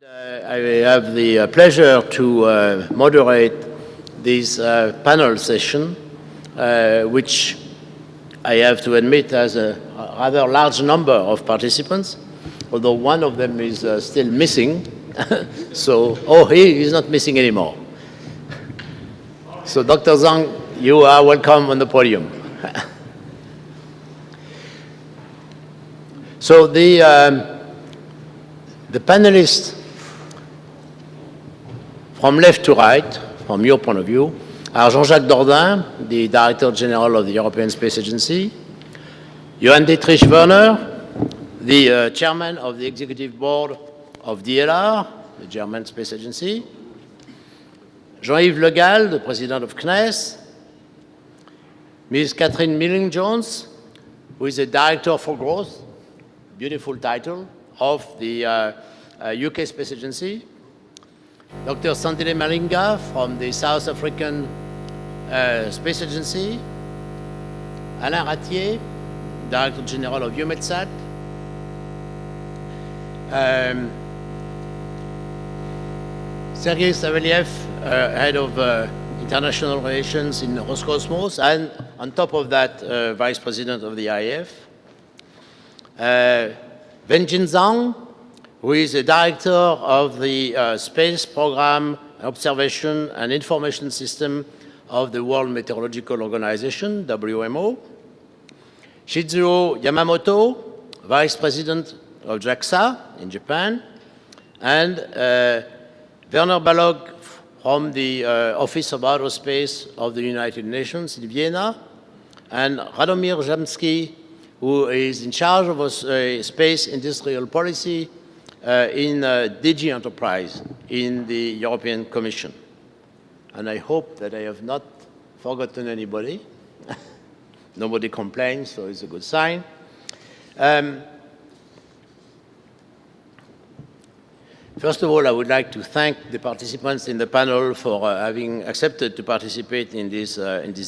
I have the pleasure to moderate this panel session, which I have to admit has a rather large number of participants, although one of them is still missing. He is not missing anymore. So Dr. Zhang, you are welcome on the podium. So the panelists from left to right, from your point of view, are Jean-Jacques Dordain, the Director General of the European Space Agency, Johann Dietrich Werner, the Chairman of the Executive Board of DLR, the German Space Agency, Jean-Yves Le Gall, the President of CNES, Ms. Catherine Milling-Jones, who is the Director for Growth, beautiful title, of the UK Space Agency, Dr. Sandile Malinga from the South African Space Agency, Alain Ratier, Director General of EUMETSAT, Sergei Savelyev, Head of International Relations in Roscosmos, and on top of that, Vice President of the IAF, Wenjin Zhang, who is the Director of the Space Program Observation and Information System of the World Meteorological Organization, WMO, Shizuo Yamamoto, Vice President of JAXA in Japan, and Werner Balog from the Office of Aerospace of the United Nations in Vienna, and Radomir Jamsky, who is in charge of space industrial policy in DG Enterprise in the European Commission. And I hope that I have not forgotten anybody. Nobody complains, so it's a good sign. First of all, I would like to thank the participants in the panel for having accepted to participate in this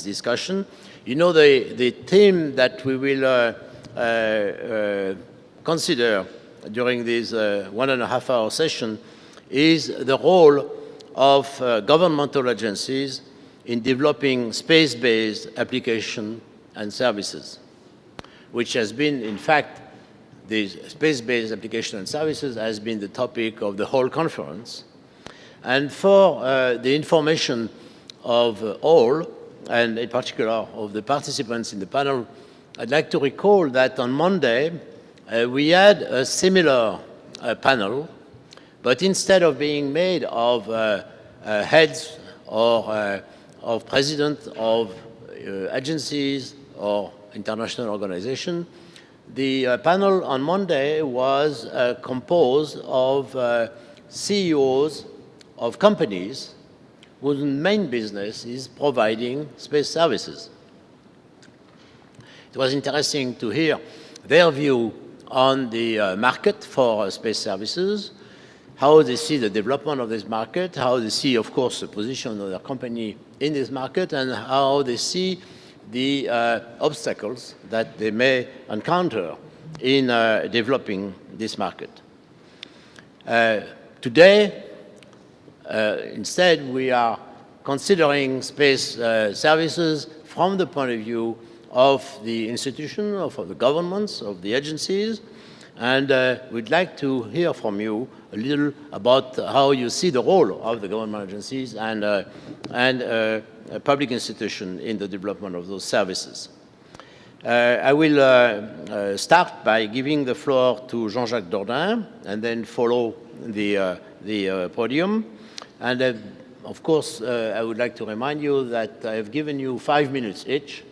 discussion. You know, the theme that we will consider during this 1.5-hour session is the role of governmental agencies in developing space-based application and services, which has been, in fact, the space-based application and services has been the topic of the whole conference. And for the information of all, and in particular of the participants in the panel, I'd like to recall that on Monday, we had a similar panel, but instead of being made of heads or of presidents of agencies or international organizations, the panel on Monday was composed of CEOs of companies whose main business is providing space services. It was interesting to hear their view on the market for space services, how they see the development of this market, how they see, of course, the position of their company in this market, and how they see the obstacles that they may encounter in developing this market. Today, instead, we are considering space services from the point of view of the institution, of the governments, of the agencies, and we'd like to hear from you a little about how you see the role of the government agencies and public institutions in the development of those services. I will start by giving the floor to Jean-Jacques Dordain and then follow the podium. And of course, I would like to remind you that I have given you 5 minutes each,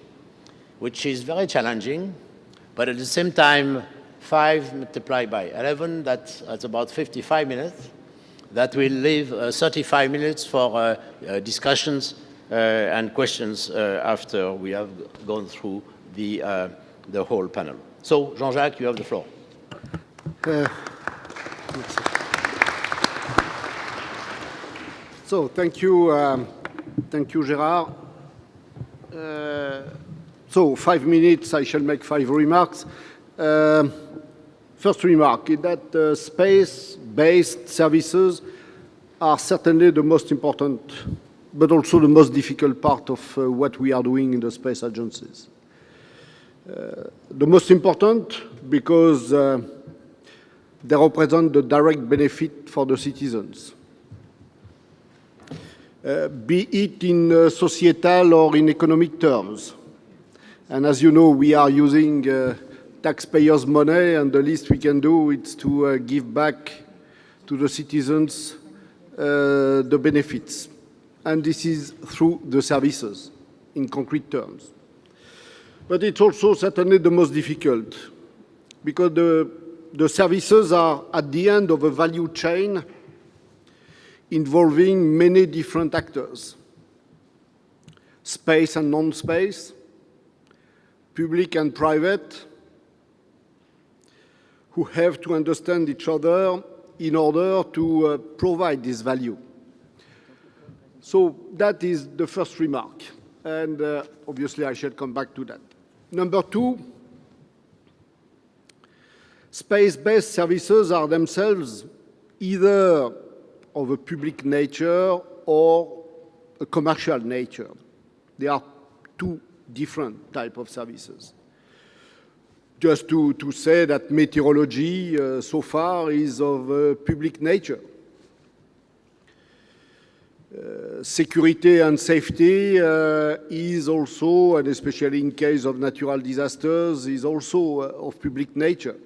which is very challenging, but at the same time, 5 multiplied by 11, that's about 55 minutes. That will leave 35 minutes for discussions and questions after we have gone through the whole panel. So, Jean-Jacques, you have the floor. So, thank you, Gérard. So 5 minutes, I shall make 5 remarks. First remark is that space space-based services are certainly the most important, but also the most difficult part of what we are doing in the space agencies. The most important because they represent the direct benefit for the citizens, be it in societal or in economic terms. And as you know, we are using taxpayers' money, and the least we can do is to give back to the citizens the benefits. And this is through the services, in concrete terms. But it's also certainly the most difficult, because the services are at the end of a value chain involving many different actors: space and non-space, public and private, who have to understand each other in order to provide this value. So that is the first remark, and obviously I shall come back to that. Number two, space-based services are themselves either of a public nature or a commercial nature. They are two different types of services. Just to say that meteorology so far is of a public nature. Security and safety is also, and especially in case of natural disasters, is also of public nature.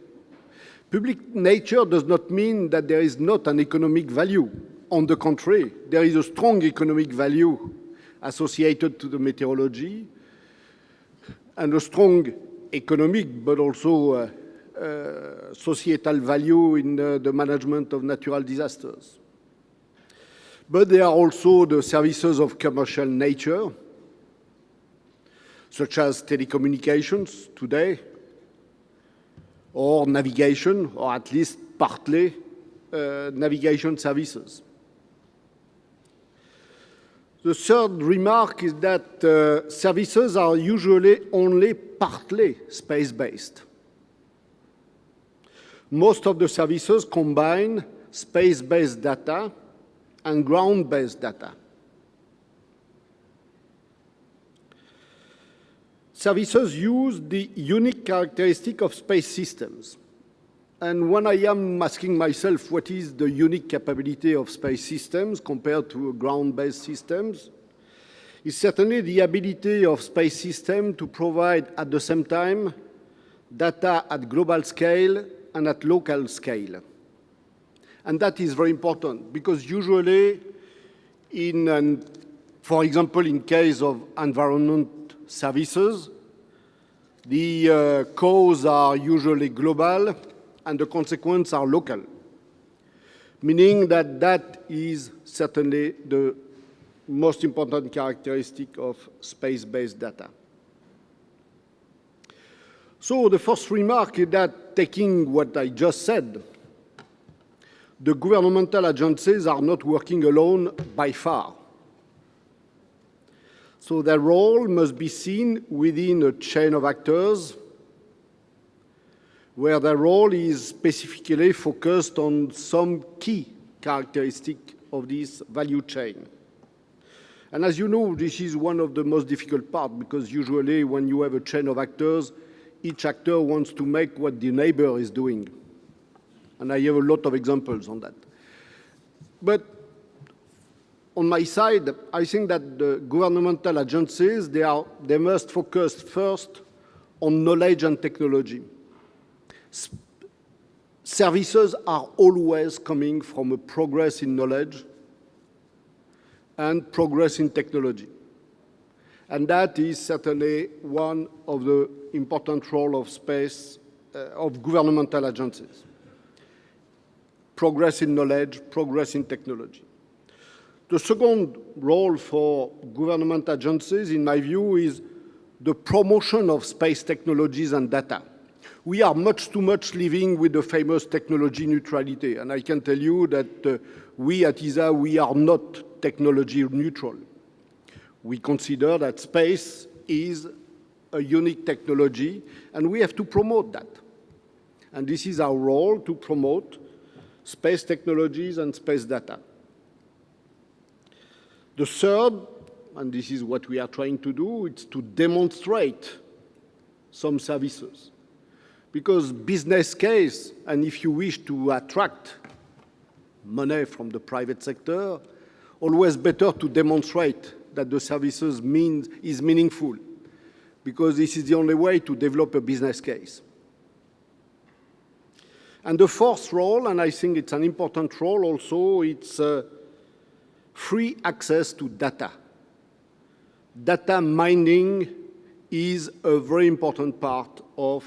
Public nature does not mean that there is not an economic value. On the contrary, there is a strong economic value associated to the meteorology, and a strong economic but also societal value in the management of natural disasters. But there are also the services of commercial nature, such as telecommunications today, or navigation, or at least partly navigation services. The third remark is that services are usually only partly space-based. Most of the services combine space-based data and ground-based data. Services use the unique characteristic of space systems. And when I am asking myself what is the unique capability of space systems compared to ground-based systems, it's certainly the ability of space systems to provide at the same time data at global scale and at local scale. And that is very important because usually, for example, in case of environment services, the causes are usually global and the consequences are local, meaning that that is certainly the most important characteristic of space-based data. So the first remark is that, taking what I just said, the governmental agencies are not working alone by far. So their role must be seen within a chain of actors where their role is specifically focused on some key characteristic of this value chain. And as you know, this is one of the most difficult parts because usually when you have a chain of actors, each actor wants to make what the neighbor is doing. And I have a lot of examples on that. But on my side, I think that the governmental agencies, they must focus first on knowledge and technology. Services are always coming from a progress in knowledge and progress in technology. And that is certainly one of the important roles of governmental agencies. Progress in knowledge, progress in technology. The second role for government agencies, in my view, is the promotion of space technologies and data. We are much too much living with the famous technology neutrality, and I can tell you that we at ESA, we are not technology neutral. We consider that space is a unique technology, and we have to promote that. And this is our role, to promote space technologies and space data. The third, and this is what we are trying to do, it's to demonstrate some services. Because business case, and if you wish to attract money from the private sector, always better to demonstrate that the services is meaningful, because this is the only way to develop a business case. And the fourth role, and I think it's an important role also, it's free access to data. Data mining is a very important part of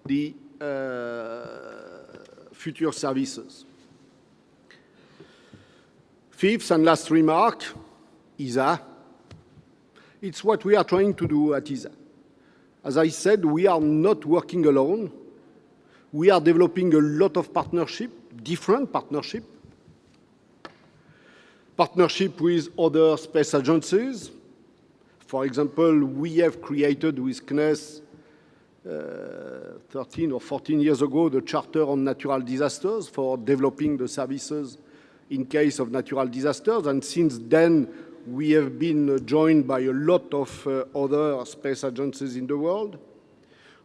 the future services. Fifth and last remark, ESA. It's what we are trying to do at ESA. As I said, we are not working alone. We are developing a lot of partnership, different partnership. Partnership with other space agencies. For example, we have created with CNES 13 or 14 years ago the Charter on Natural Disasters for developing the services in case of natural disasters. And since then, we have been joined by a lot of other space agencies in the world.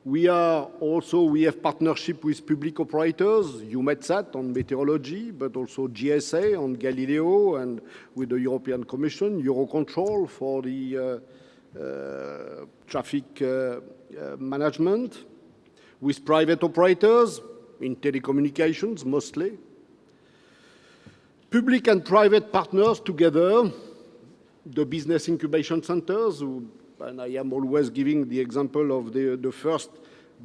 We have partnership with public operators, EUMETSAT on meteorology, but also GSA on Galileo, and with the European Commission, Eurocontrol for the traffic management, with private operators in telecommunications mostly. Public and private partners together, the business incubation centers, and I am always giving the example of the first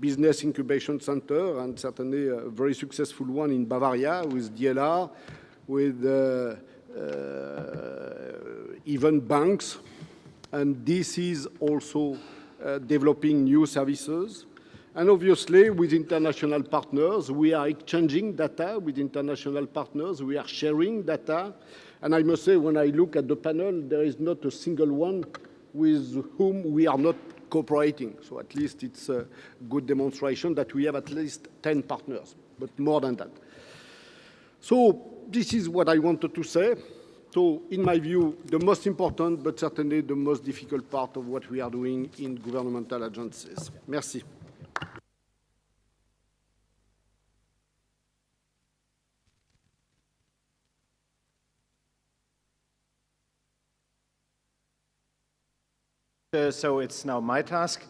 business incubation center, and certainly a very successful one in Bavaria with DLR, with even banks. And this is also developing new services. And obviously, with international partners, we are exchanging data with international partners. We are sharing data. And I must say, when I look at the panel, there is not a single one with whom we are not cooperating. So at least it's a good demonstration that we have at least 10 partners, but more than that. So this is what I wanted to say. So in my view, the most important, but certainly the most difficult part of what we are doing in governmental agencies. Merci. So it's now my task,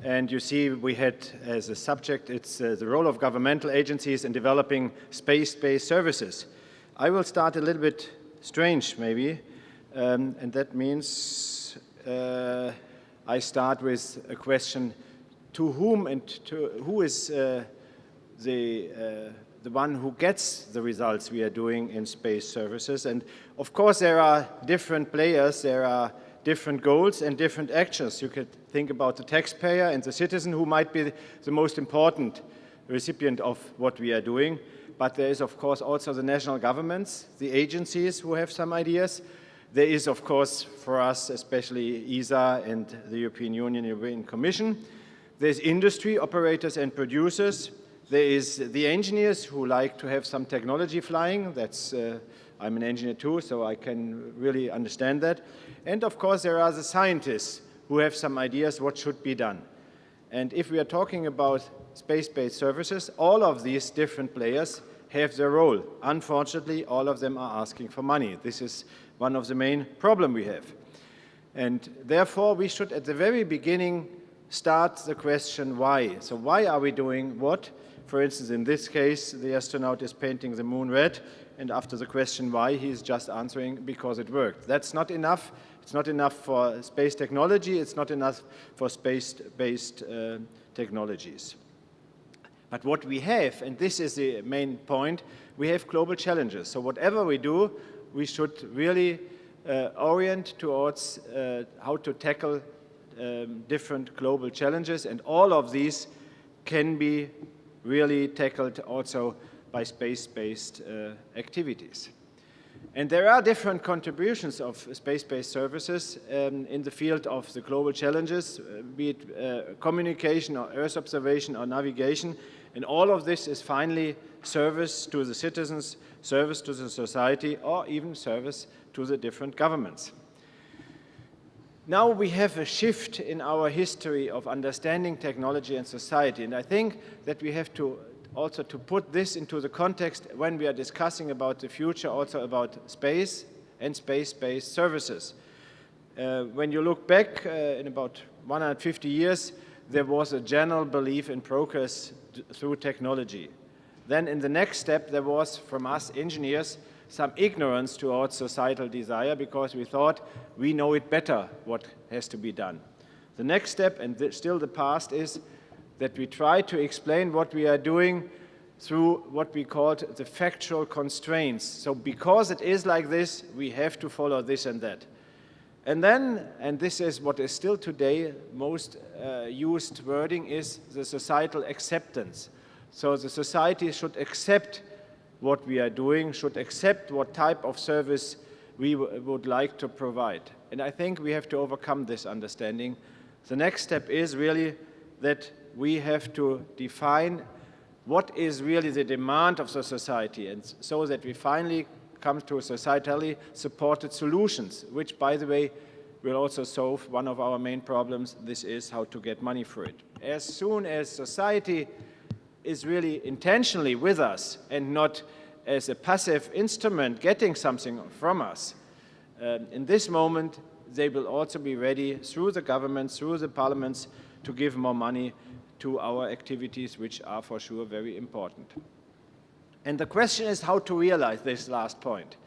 and you see we had as a subject, it's the role of governmental agencies in developing space-based services. I will start a little bit strange maybe, and that means I start with a question: to whom and to who is the one who gets the results we are doing in space services? And of course there are different players, there are different goals and different actions. You could think about the taxpayer and the citizen, who might be the most important recipient of what we are doing. But there is, of course, also the national governments, the agencies who have some ideas. There is, of course, for us, especially ESA and the European Union, European Commission. There's industry, operators and producers. There is the engineers who like to have some technology flying. That's I'm an engineer too, so I can really understand that. And of course, there are the scientists who have some ideas what should be done. And if we are talking about space-based services, all of these different players have their role. Unfortunately, all of them are asking for money. This is one of the main problems we have. And therefore, we should at the very beginning start the question why. So why are we doing what? For instance, in this case, the astronaut is painting the moon red, and after the question why, he's just answering because it worked. That's not enough. It's not enough for space technology. It's not enough for space-based technologies. But what we have, and this is the main point, we have global challenges. So whatever we do, we should really orient towards how to tackle different global challenges, and all of these can be really tackled also by space-based activities. And there are different contributions of space-based services in the field of the global challenges, be it communication or Earth observation or navigation. And all of this is finally service to the citizens, service to the society, or even service to the different governments. Now we have a shift in our history of understanding technology and society, and I think that we have to also to put this into the context when we are discussing about the future, also about space and space-based services. When you look back in about 150 years, there was a general belief in progress through technology. Then in the next step, there was, from us engineers, some ignorance towards societal desire because we thought we know it better what has to be done. The next step, and still the past, is that we try to explain what we are doing through what we called the factual constraints. So because it is like this, we have to follow this and that. And then, and this is what is still today most used wording, is the societal acceptance. So the society should accept what we are doing, should accept what type of service we would like to provide. And I think we have to overcome this understanding. The next step is really that we have to define what is really the demand of the society, and so that we finally come to societally supported solutions, which, by the way, will also solve one of our main problems. This is how to get money for it. As soon as society is really intentionally with us and not as a passive instrument getting something from us, in this moment, they will also be ready through the governments, through the parliaments, to give more money to our activities, which are for sure very important. And the question is how to realize this last point.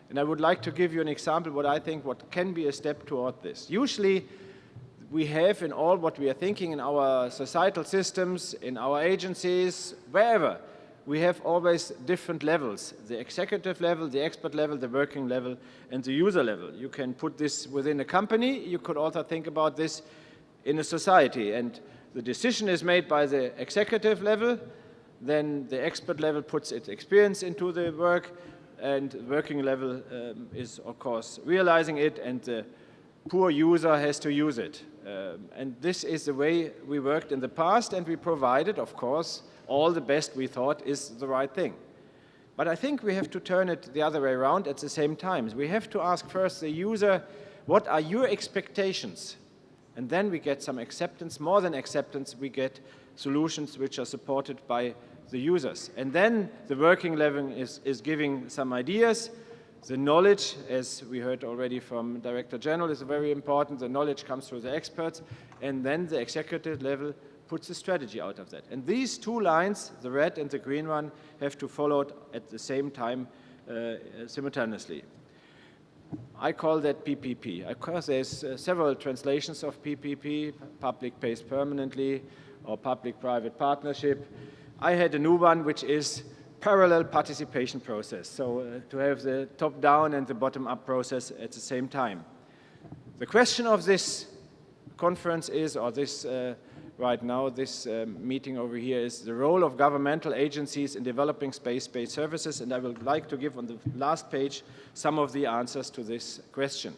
And I would like to give you an example what can be a step toward this. Usually, we have in all what we are thinking in our societal systems, in our agencies, wherever, we have always different levels: the executive level, the expert level, the working level, and the user level. You can put this within a company. You could also think about this in a society. And the decision is made by the executive level, then the expert level puts its experience into the work, and the working level is, of course, realizing it, and the poor user has to use it. And this is the way we worked in the past, and we provided, of course, all the best we thought is the right thing. But I think we have to turn it the other way around at the same time. We have to ask first the user, what are your expectations? And then we get some acceptance. More than acceptance, we get solutions which are supported by the users. And then the working level is giving some ideas. The knowledge, as we heard already from Director General, is very important. The knowledge comes through the experts. And then the executive level puts a strategy out of that. And these two lines, the red and the green one, have to follow at the same time simultaneously. I call that PPP. Of course, there's several translations of PPP, public pays permanently, or public-private partnership. I had a new one, which is parallel participation process. So to have the top-down and the bottom-up process at the same time. The question of this conference is, or this right now, this meeting over here, is the role of governmental agencies in developing space-based services, and I would like to give on the last page some of the answers to this question.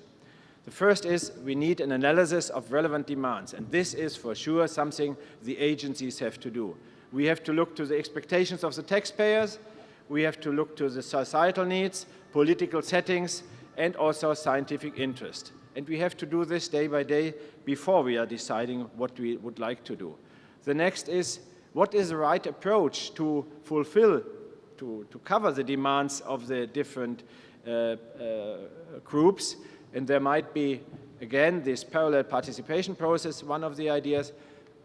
The first is we need an analysis of relevant demands, and this is for sure something the agencies have to do. We have to look to the expectations of the taxpayers, we have to look to the societal needs, political settings, and also scientific interest. And we have to do this day by day before we are deciding what we would like to do. The next is, what is the right approach to fulfill, to cover the demands of the different groups? And there might be, again, this parallel participation process, one of the ideas.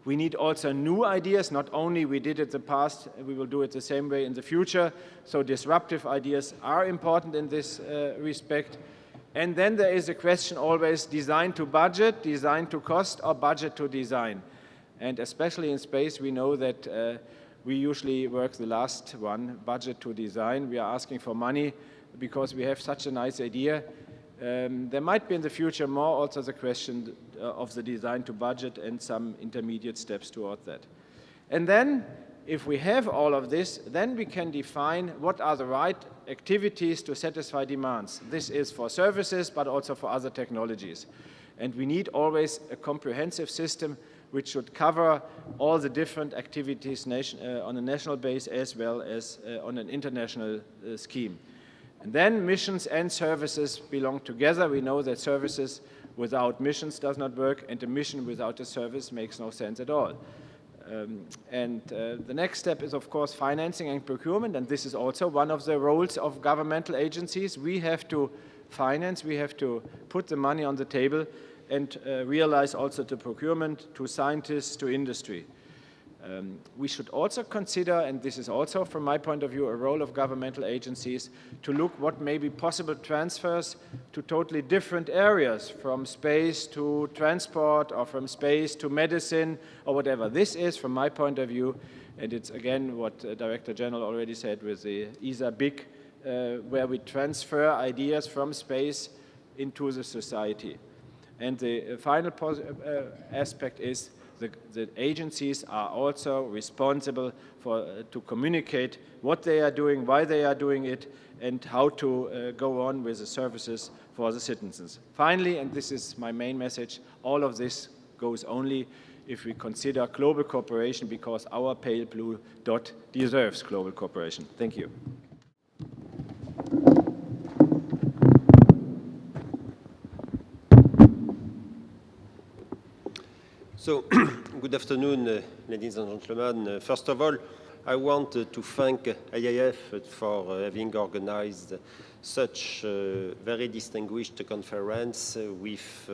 We need also new ideas. Not only we did it in the past, we will do it the same way in the future. So disruptive ideas are important in this respect. And then there is a question always, design to budget, design to cost, or budget to design. And especially in space, we know that we usually work the last one, budget to design. We are asking for money because we have such a nice idea. There might be in the future more also the question of the design to budget and some intermediate steps toward that. And then, if we have all of this, then we can define what are the right activities to satisfy demands. This is for services, but also for other technologies. And we need always a comprehensive system which should cover all the different activities on a national base as well as on an international scheme. And then missions and services belong together. We know that services without missions does not work, and a mission without a service makes no sense at all. The next step is, of course, financing and procurement, and this is also one of the roles of governmental agencies. We have to finance, we have to put the money on the table and realize also the procurement to scientists, to industry. We should also consider, and this is also from my point of view a role of governmental agencies, to look what may be possible transfers to totally different areas, from space to transport or from space to medicine or whatever. This is, from my point of view, and it's again what Director General already said with the ESA BIC, where we transfer ideas from space into the society. And the final aspect is the agencies are also responsible to communicate what they are doing, why they are doing it, and how to go on with the services for the citizens. Finally, and this is my main message, all of this goes only if we consider global cooperation, because our pale blue dot deserves global cooperation. Thank you. So, good afternoon, ladies and gentlemen. First of all, I want to thank IIF for having organized such a very distinguished conference with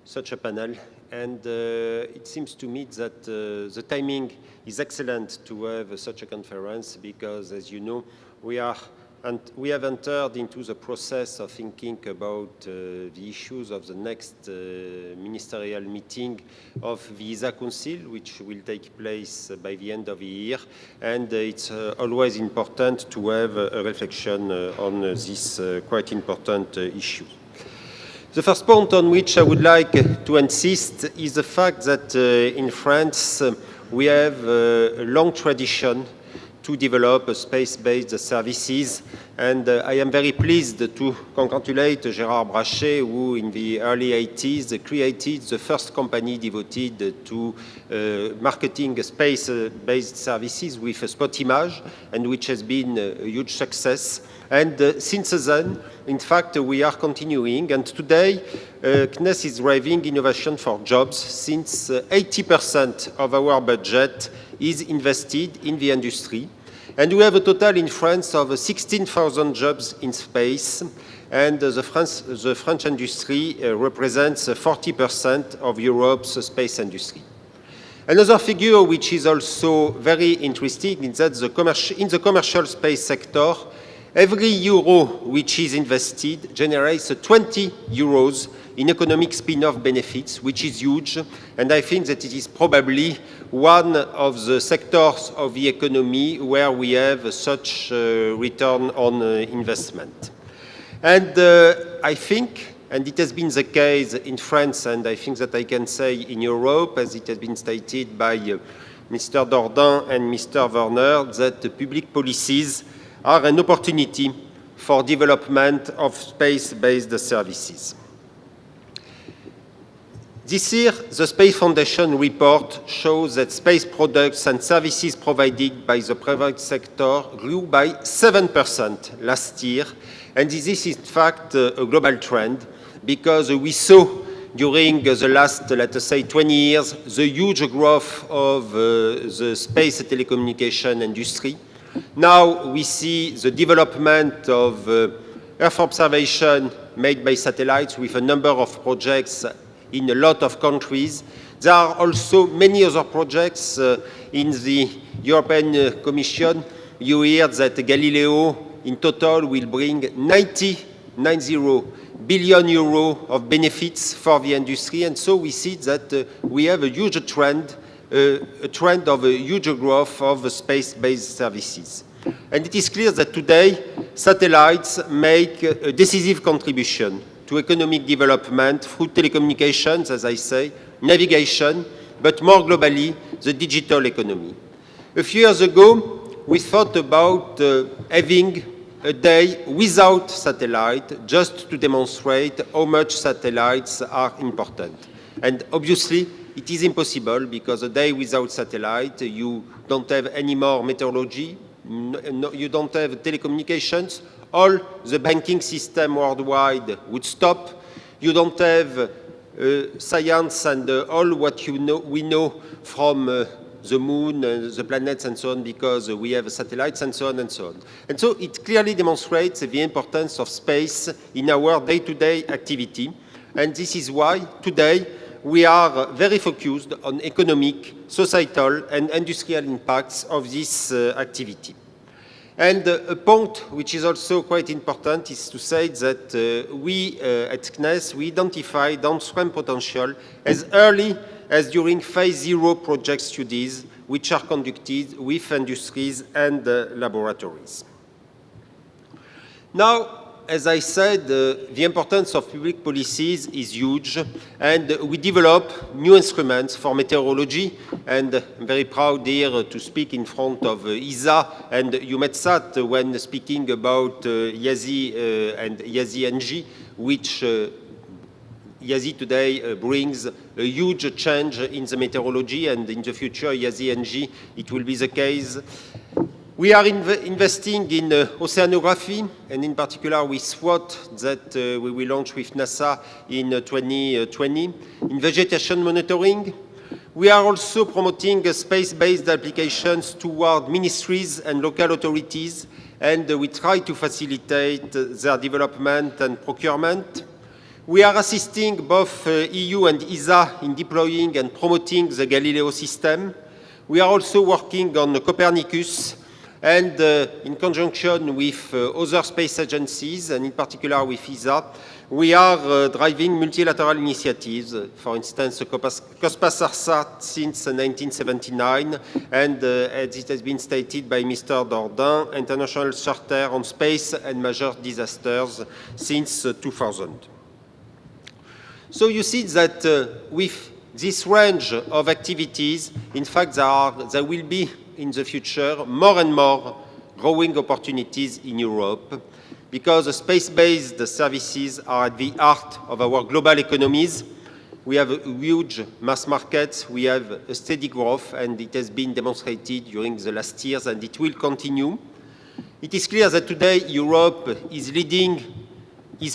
such a panel. And it seems to me that the timing is excellent to have such a conference because, as you know, we have entered into the process of thinking about the issues of the next ministerial meeting of the ESA Council, which will take place by the end of the year. And it's always important to have a reflection on this quite important issue. The first point on which I would like to insist is the fact that in France we have a long tradition to develop space-based services. And I am very pleased to congratulate Gérard Brachet, who in the early 80s created the first company devoted to marketing space-based services with Spotimage, and which has been a huge success. And since then, in fact, we are continuing. And today, CNES is driving innovation for jobs, since 80% of our budget is invested in the industry. And we have a total in France of 16,000 jobs in space, and the French industry represents 40% of Europe's space industry. Another figure which is also very interesting is that in the commercial space sector, every euro which is invested generates 20 euros in economic spin-off benefits, which is huge, and I think that it is probably one of the sectors of the economy where we have such return on investment. And I think, and it has been the case in France, and I think that I can say in Europe, as it has been stated by Mr. Dordain and Mr. Werner, that public policies are an opportunity for development of space-based services. This year, the Space Foundation report shows that space products and services provided by the private sector grew by 7% last year. And this is, in fact, a global trend, because we saw during the last, let us say, 20 years, the huge growth of the space telecommunication industry. Now we see the development of Earth observation made by satellites with a number of projects in a lot of countries. There are also many other projects in the European Commission. You hear that Galileo in total will bring 90 billion euro of benefits for the industry. And so we see that we have a huge trend, a trend of a huge growth of space-based services. And it is clear that today satellites make a decisive contribution to economic development through telecommunications, as I say, navigation, but more globally, the digital economy. A few years ago, we thought about having a day without satellite, just to demonstrate how much satellites are important. And obviously, it is impossible because a day without satellite, you don't have any more meteorology, you don't have telecommunications, all the banking system worldwide would stop, you don't have science and all what we know from the moon, the planets and so on, because we have satellites and so on and so on. And so it clearly demonstrates the importance of space in our day-to-day activity. And this is why today we are very focused on economic, societal and industrial impacts of this activity. And a point which is also quite important is to say that we at CNES, we identify downstream potential as early as during phase 0 project studies, which are conducted with industries and laboratories. Now, as I said, the importance of public policies is huge, and we develop new instruments for meteorology, and I'm very proud here to speak in front of ISA and EUMETSAT when speaking about YASI and YASI-NG, which YASI today brings a huge change in the meteorology, and in the future, YASI-NG, it will be the case. We are investing in oceanography, and in particular with SWOT that we will launch with NASA in 2020. In vegetation monitoring, we are also promoting space-based applications toward ministries and local authorities, and we try to facilitate their development and procurement. We are assisting both EU and ESA in deploying and promoting the Galileo system. We are also working on Copernicus, and in conjunction with other space agencies, and in particular with ESA, we are driving multilateral initiatives, for instance, COSPAS-ARSAT since 1979, and as it has been stated by Mr. Dordain, International Charter on Space and Major Disasters since 2000. So you see that with this range of activities, in fact, there will be in the future more and more growing opportunities in Europe, because the space-based services are at the heart of our global economies. We have a huge mass market, we have a steady growth, and it has been demonstrated during the last years, and it will continue. It is clear that today Europe is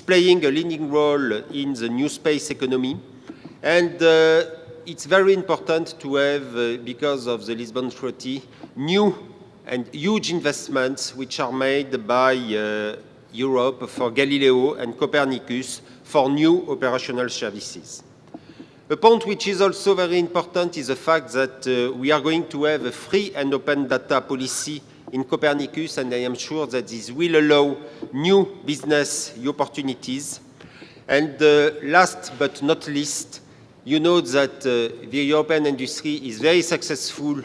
playing a leading role in the new space economy, and it's very important to have, because of the Lisbon Treaty, new and huge investments which are made by Europe for Galileo and Copernicus for new operational services. A point which is also very important is the fact that we are going to have a free and open data policy in Copernicus, and I am sure that this will allow new business opportunities. And last but not least, you know that the European industry is very successful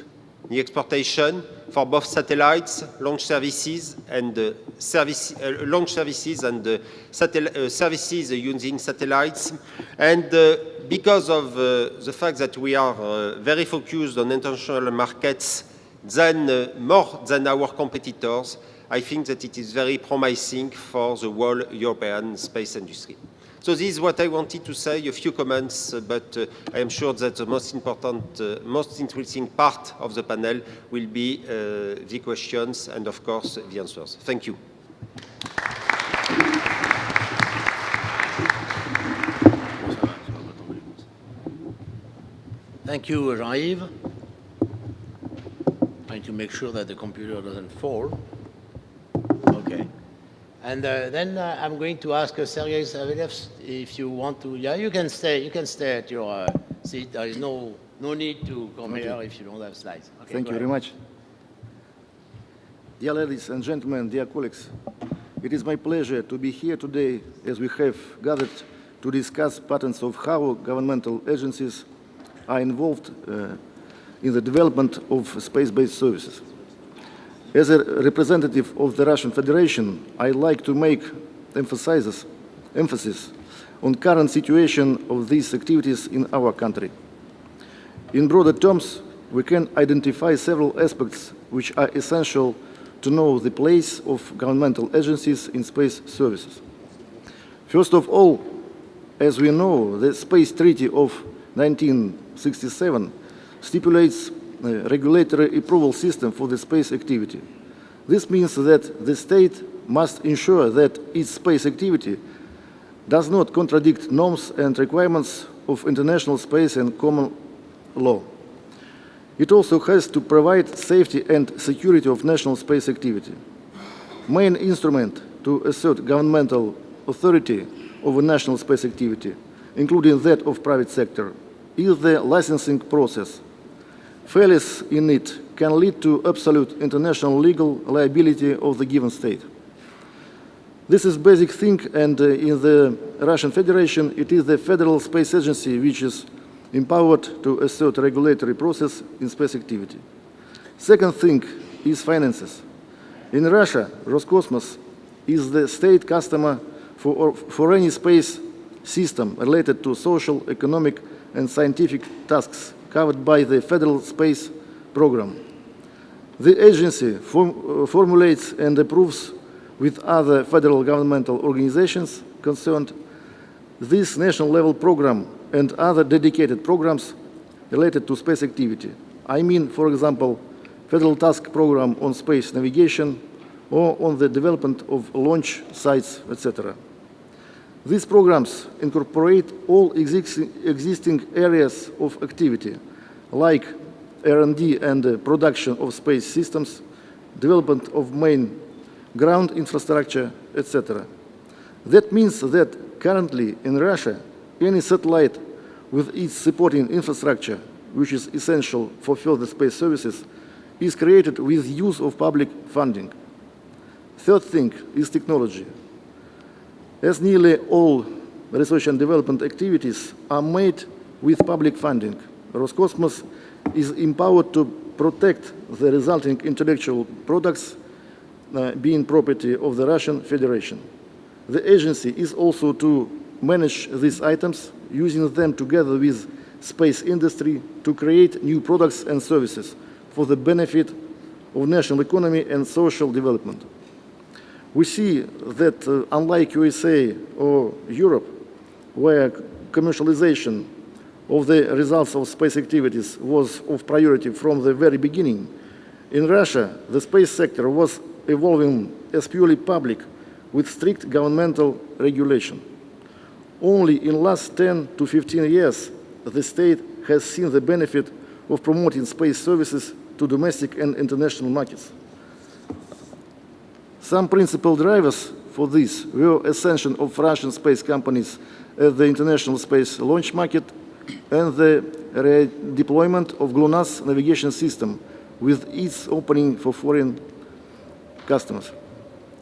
in exportation for both satellites, launch services, and services using satellites. And because of the fact that we are very focused on international markets, more than our competitors, I think that it is very promising for the whole European space industry. So this is what I wanted to say, a few comments, but I am sure that the most important, most interesting part of the panel will be the questions and, of course, the answers. Thank you. Thank you, Jean-Yves. Trying to make sure that the computer doesn't fall. Okay. And then I'm going to ask Sergei Savelyev if you want to. Yeah, you can stay. You can stay at your seat. There is no need to come here if you don't have slides. Okay, Thank you very much. Dear ladies and gentlemen, dear colleagues, it is my pleasure to be here today as we have gathered to discuss patterns of how governmental agencies are involved in the development of space-based services. As a representative of the Russian Federation, I'd like to make emphasis on current situation of these activities in our country. In broader terms, we can identify several aspects which are essential to know the place of governmental agencies in space services. First of all, as we know, the Space Treaty of 19 1967 stipulates a regulatory approval system for the space activity. This means that the state must ensure that its space activity does not contradict norms and requirements of international space and common law. It also has to provide safety and security of national space activity. Main instrument to assert governmental authority over national space activity, including that of private sector, is the licensing process. Failures in it can lead to absolute international legal liability of the given state. This is basic thing, and in the Russian Federation, it is the Federal Space Agency which is empowered to assert regulatory process in space activity. Second thing is finances. In Russia, Roscosmos is the state customer for any space system related to social, economic, and scientific tasks covered by the Federal Space Program. The agency formulates and approves with other federal governmental organizations concerned this national level program and other dedicated programs related to space activity. I mean, for example, Federal Task Program on Space Navigation or on the development of launch sites, etc. These programs incorporate all existing areas of activity, like R&D and production of space systems, development of main ground infrastructure, etc. That means that currently in Russia, any satellite with its supporting infrastructure, which is essential for further space services, is created with use of public funding. Third thing is technology. As nearly all research and development activities are made with public funding, Roscosmos is empowered to protect the resulting intellectual products being property of the Russian Federation. The agency is also to manage these items, using them together with space industry to create new products and services for the benefit of national economy and social development. We see that unlike USA or Europe, where commercialization of the results of space activities was of priority from the very beginning, in Russia, the space sector was evolving as purely public with strict governmental regulation. Only in the last 10 to 15 years, the state has seen the benefit of promoting space services to domestic and international markets. Some principal drivers for this were ascension of Russian space companies at the international space launch market and the redeployment of GLONASS navigation system with its opening for foreign customers.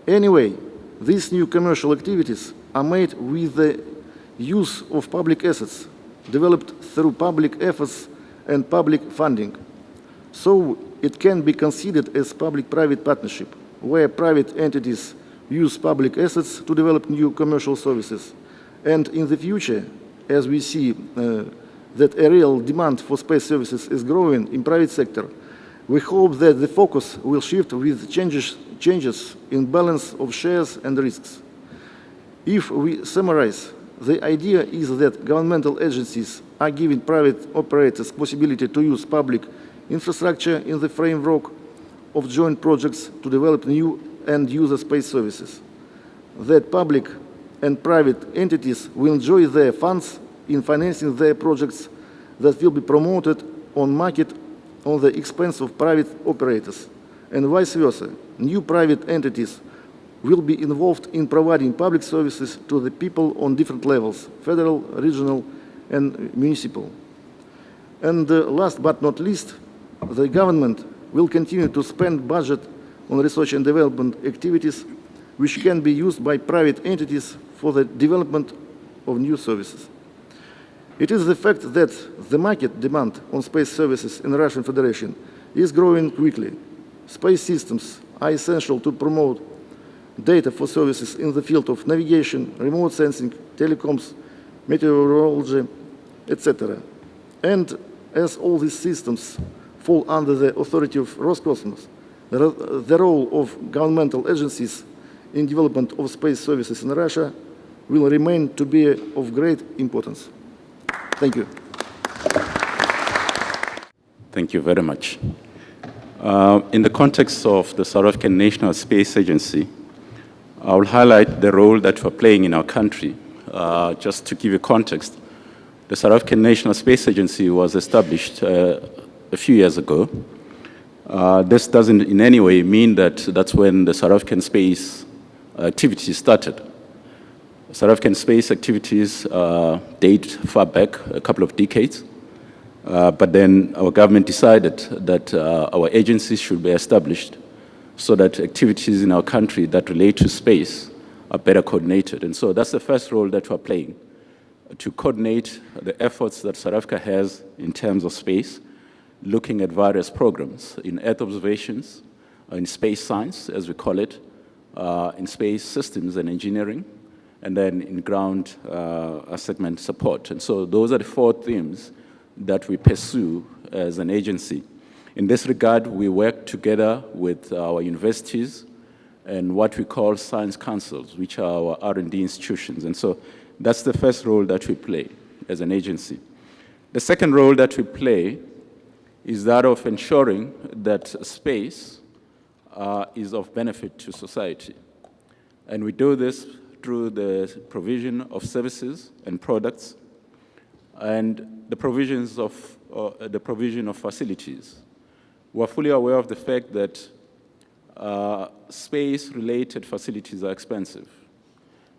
Anyway, these new commercial activities are made with the use of public assets developed through public efforts and public funding. So it can be considered as public-private partnership, where private entities use public assets to develop new commercial services. And in the future, as we see that a real demand for space services is growing in private sector, we hope that the focus will shift with changes in balance of shares and risks. If we summarize, the idea is that governmental agencies are giving private operators possibility to use public infrastructure in the framework of joint projects to develop new end-user space services. That public and private entities will enjoy their funds in financing their projects that will be promoted on market on the expense of private operators, and vice versa. New private entities will be involved in providing public services to the people on different levels, federal, regional, and municipal. And last but not least, the government will continue to spend budget on research and development activities which can be used by private entities for the development of new services. It is the fact that the market demand on space services in the Russian Federation is growing quickly. Space systems are essential to promote data for services in the field of navigation, remote sensing, telecoms, meteorology, etc. And as all these systems fall under the authority of Roscosmos, the role of governmental agencies in development of space services in Russia will remain to be of great importance. Thank you. Thank you very much. In the context of the South African National Space Agency, I will highlight the role that we're playing in our country. Just to give you context, the South African National Space Agency was established a few years ago. This doesn't in any way mean that that's when the South African space activities started. South African space activities date far back, a couple of decades. But then our government decided that our agencies should be established so that activities in our country that relate to space are better coordinated. And so that's the first role that we're playing, to coordinate the efforts that South Africa has in terms of space, looking at various programs in Earth observations, in space science, as we call it, in space systems and engineering, and then in ground segment support. And so those are the 4 themes that we pursue as an agency. In this regard, we work together with our universities and what we call science councils, which are our R&D institutions. And so that's the first role that we play as an agency. The second role that we play is that of ensuring that space is of benefit to society. And we do this through the provision of services and products and the provision of facilities. We're fully aware of the fact that space-related facilities are expensive.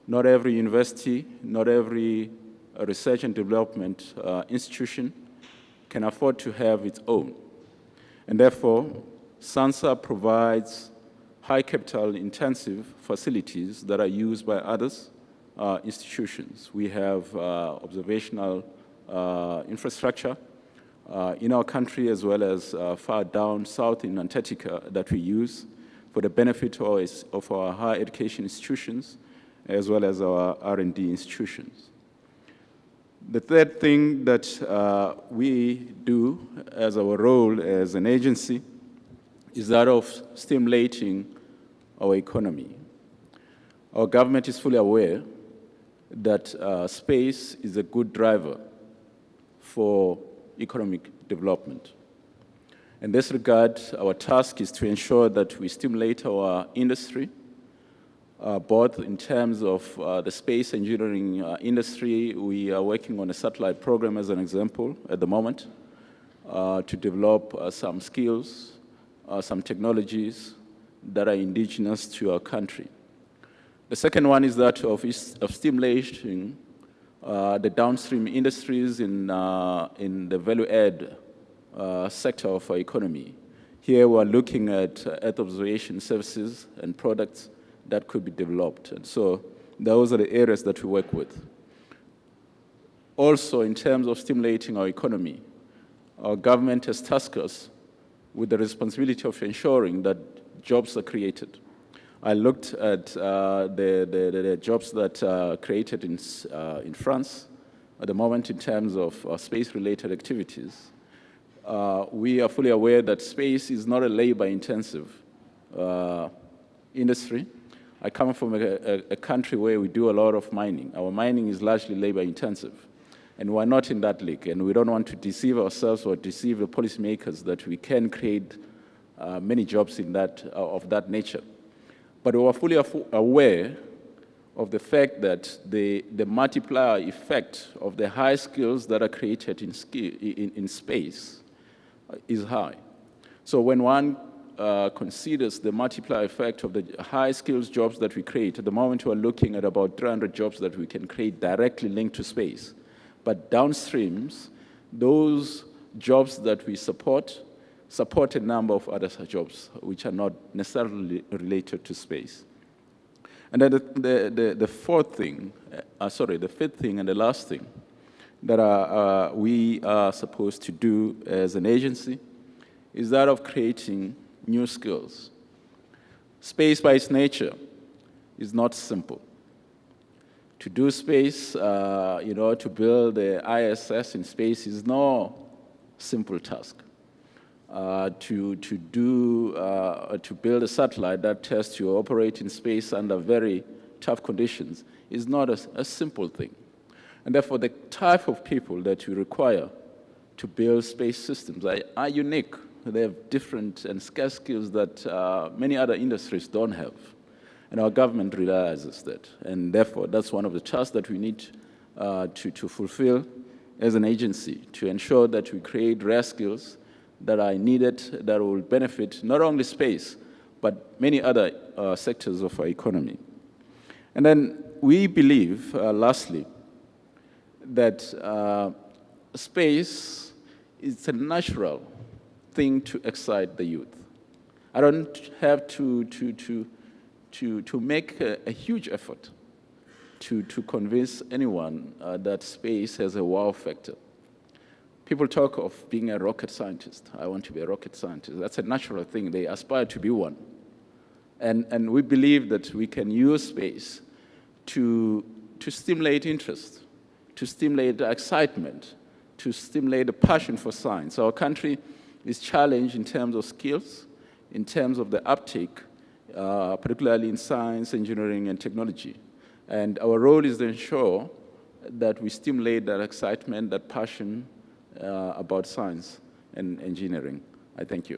Not every university, not every research and development institution can afford to have its own. And therefore, SANSA provides high capital-intensive facilities that are used by others institutions. We have observational infrastructure in our country, as well as far down south in Antarctica, that we use for the benefit of our higher education institutions, as well as our R&D institutions. The third thing that we do as our role as an agency is that of stimulating our economy. Our government is fully aware that space is a good driver for economic development. In this regard, our task is to ensure that we stimulate our industry, both in terms of the space engineering industry. We are working on a satellite program, as an example, at the moment, to develop some skills, some technologies that are indigenous to our country. The second one is that of stimulating the downstream industries in the value-add sector of our economy. Here we're looking at Earth observation services and products that could be developed. And so those are the areas that we work with. Also, in terms of stimulating our economy, our government has tasked us with the responsibility of ensuring that jobs are created. I looked at the jobs that are created in France at the moment in terms of space-related activities. We are fully aware that space is not a labor-intensive industry. I come from a country where we do a lot of mining. Our mining is largely labor-intensive, and we're not in that league, and we don't want to deceive ourselves or deceive the policymakers that we can create many jobs of that nature. But we are fully aware of the fact that the multiplier effect of the high skills that are created in space is high. So when one considers the multiplier effect of the high skills jobs that we create, at the moment we're looking at about 300 jobs that we can create directly linked to space. But downstreams, those jobs that we support a number of other jobs which are not necessarily related to space. And then the fifth thing and the last thing that we are supposed to do as an agency is that of creating new skills. Space by its nature is not simple. To do space, to build the ISS in space is no simple task. To build a satellite that tests to operate in space under very tough conditions is not a simple thing. And therefore, the type of people that you require to build space systems are unique. They have different and scarce skills that many other industries don't have. And our government realizes that. And therefore, that's one of the tasks that we need to fulfill as an agency, to ensure that we create rare skills that are needed, that will benefit not only space, but many other sectors of our economy. And then we believe, lastly, that space is a natural thing to excite the youth. I don't have to make a huge effort to convince anyone that space has a wow factor. People talk of being a rocket scientist. I want to be a rocket scientist. That's a natural thing. They aspire to be one. And we believe that we can use space to stimulate interest, to stimulate excitement, to stimulate the passion for science. Our country is challenged in terms of skills, in terms of the uptake, particularly in science, engineering, and technology. And our role is to ensure that we stimulate that excitement, that passion about science and engineering. I thank you.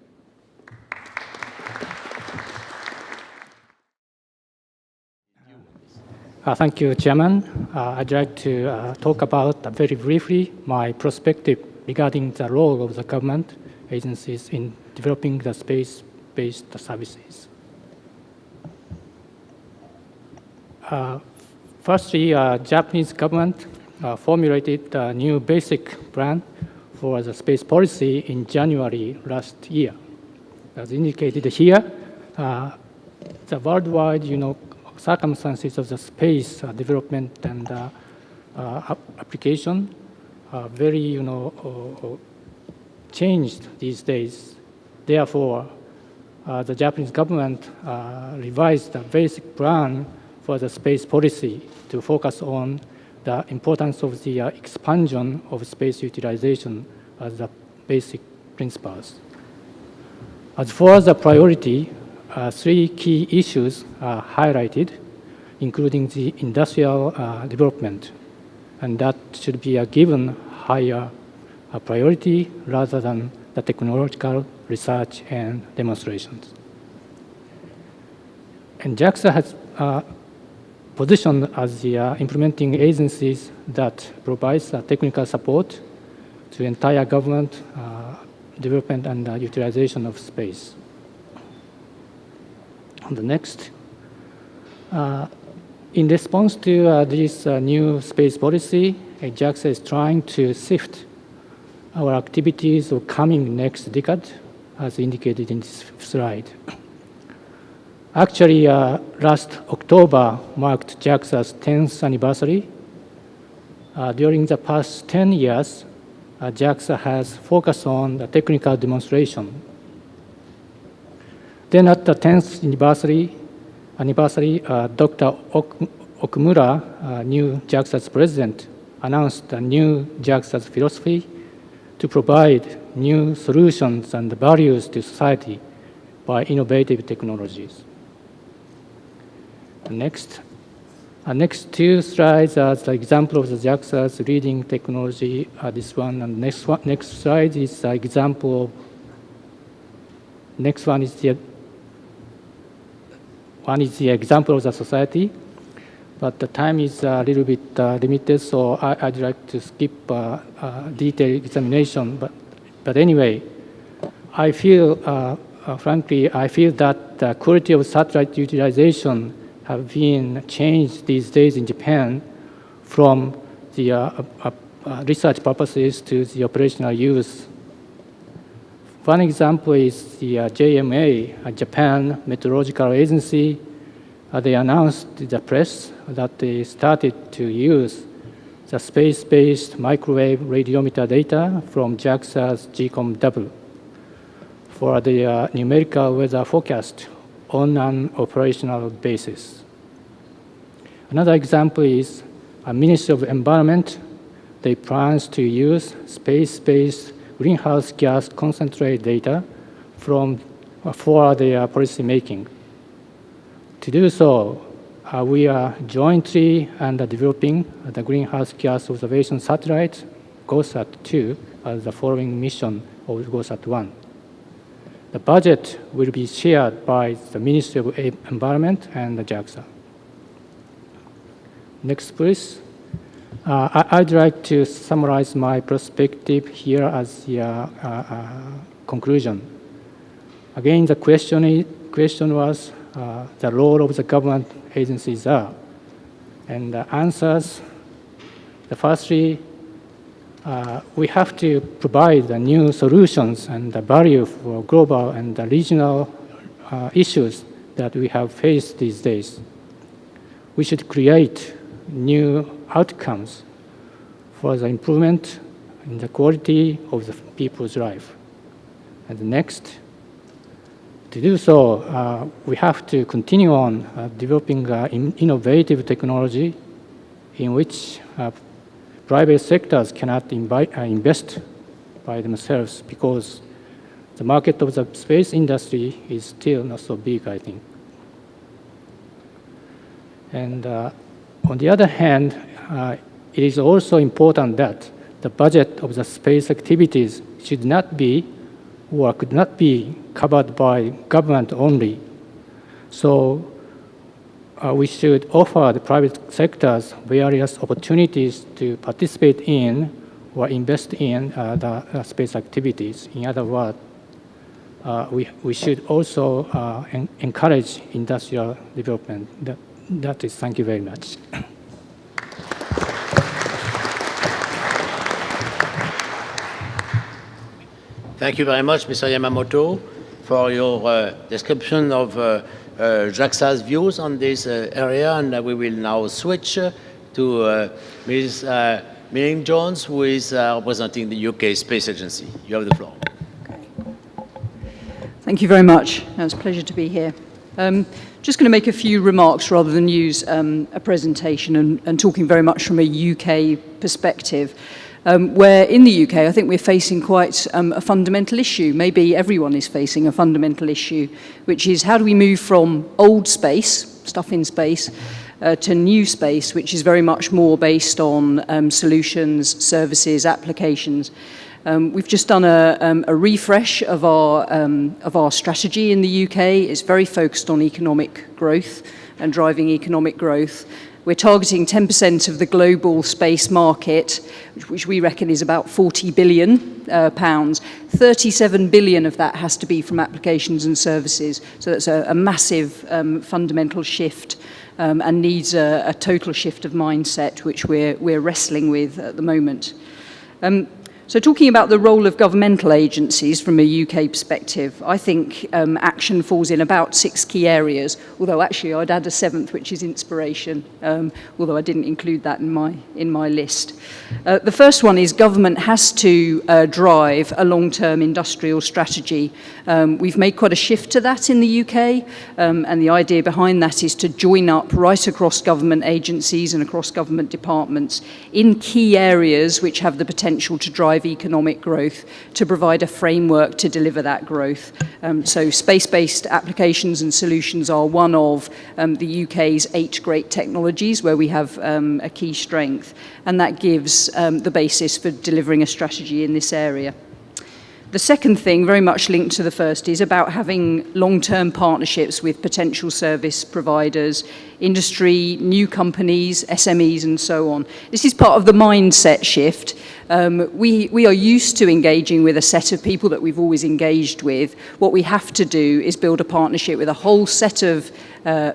Thank you, Chairman. I'd like to talk about very briefly my perspective regarding the role of the government agencies in developing the space-based services. Firstly, Japanese government formulated a new basic plan for the space policy in January last year. As indicated here, the worldwide, circumstances of the space development and application are very, changed these days. Therefore, the Japanese government revised the basic plan for the space policy to focus on the importance of the expansion of space utilization as the basic principles. As for the priority, 3 key issues are highlighted, including the industrial development, and that should be given higher priority rather than the technological research and demonstrations. And JAXA has positioned as the implementing agencies that provides technical support to entire government development and utilization of space. The next, in response to this new space policy, JAXA is trying to shift our activities of coming next decade, as indicated in this slide. Actually, last October marked JAXA's 10th anniversary. During the past 10 years, JAXA has focused on the technical demonstration. Then at the 10th anniversary, Dr. Okumura, new JAXA's president, announced a new JAXA's philosophy to provide new solutions and values to society by innovative technologies. Next 2 slides are the example of the JAXA's leading technology. This one and next slide is the example of. Next one is the example of the society, but the time is a little bit limited, so I'd like to skip detailed examination. But anyway, I feel, frankly, I feel that the quality of satellite utilization have been changed these days in Japan from the research purposes to the operational use. One example is the JMA, a Japan Meteorological Agency. They announced to the press that they started to use the space-based microwave radiometer data from JAXA's GCOM-W for the numerical weather forecast on an operational basis. Another example is a Ministry of Environment. They plans to use space-based greenhouse gas concentrate data for their policy making. To do so, we are jointly developing the greenhouse gas observation satellite, GOSAT-2, as the following mission of GOSAT-1. The budget will be shared by the Ministry of Environment and the JAXA. Next, please. I'd like to summarize my perspective here as the conclusion. Again, the question was the role of the government agencies are. And the answers, firstly, we have to provide the new solutions and the value for global and the regional issues that we have faced these days. We should create new outcomes for the improvement in the quality of the people's life. And next, to do so, we have to continue on developing innovative technology in which private sectors cannot invest by themselves because the market of the space industry is still not so big, I think. And on the other hand, it is also important that the budget of the space activities should not be or could not be covered by government only. So we should offer the private sectors various opportunities to participate in or invest in the space activities. In other words, we should also encourage industrial development. That is, thank you very much. Thank you very much, Mr. Yamamoto, for your description of JAXA's views on this area. And we will now switch to Ms. Milling Jones, who is representing the UK Space Agency. You have the floor. Okay. Thank you very much. It's a pleasure to be here. Just going to make a few remarks rather than use a presentation and talking very much from a UK perspective. Where in the UK, I think we're facing quite a fundamental issue. Maybe everyone is facing a fundamental issue, which is how do we move from old space, stuff in space, to new space, which is very much more based on solutions, services, applications. We've just done a refresh of our strategy in the UK. It's very focused on economic growth and driving economic growth. We're targeting 10% of the global space market, which we reckon is about 40 billion pounds. 37 billion of that has to be from applications and services. So that's a massive fundamental shift and needs a total shift of mindset, which we're wrestling with at the moment. So talking about the role of governmental agencies from a UK perspective, I think action falls in about 6 key areas, although actually I'd add a 7th, which is inspiration, although I didn't include that in my list. The first one is government has to drive a long-term industrial strategy. We've made quite a shift to that in the UK, and the idea behind that is to join up right across government agencies and across government departments in key areas which have the potential to drive economic growth, to provide a framework to deliver that growth. So space-based applications and solutions are one of the UK's 8 great technologies where we have a key strength, and that gives the basis for delivering a strategy in this area. The second thing, very much linked to the first, is about having long-term partnerships with potential service providers, industry, new companies, SMEs, and so on. This is part of the mindset shift. We are used to engaging with a set of people that we've always engaged with. What we have to do is build a partnership with a whole set of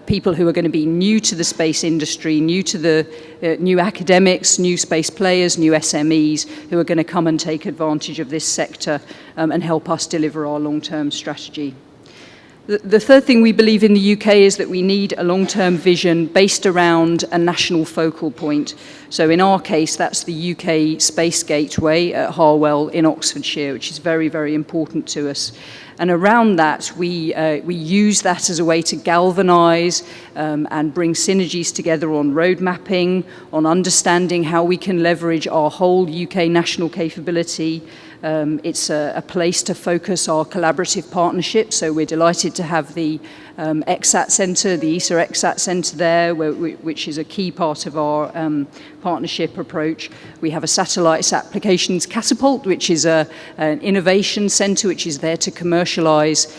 people who are going to be new to the space industry, new to the new academics, new space players, new SMEs who are going to come and take advantage of this sector and help us deliver our long-term strategy. The third thing we believe in the UK is that we need a long-term vision based around a national focal point. So in our case, that's the UK Space Gateway at Harwell in Oxfordshire, which is very, very important to us. And around that, we use that as a way to galvanise and bring synergies together on road mapping, on understanding how we can leverage our whole UK national capability. It's a place to focus our collaborative partnerships, so we're delighted to have the EXAT Centre, the ESA EXAT Centre there, which is a key part of our partnership approach. We have a Satellites Applications Catapult, which is an innovation centre which is there to commercialise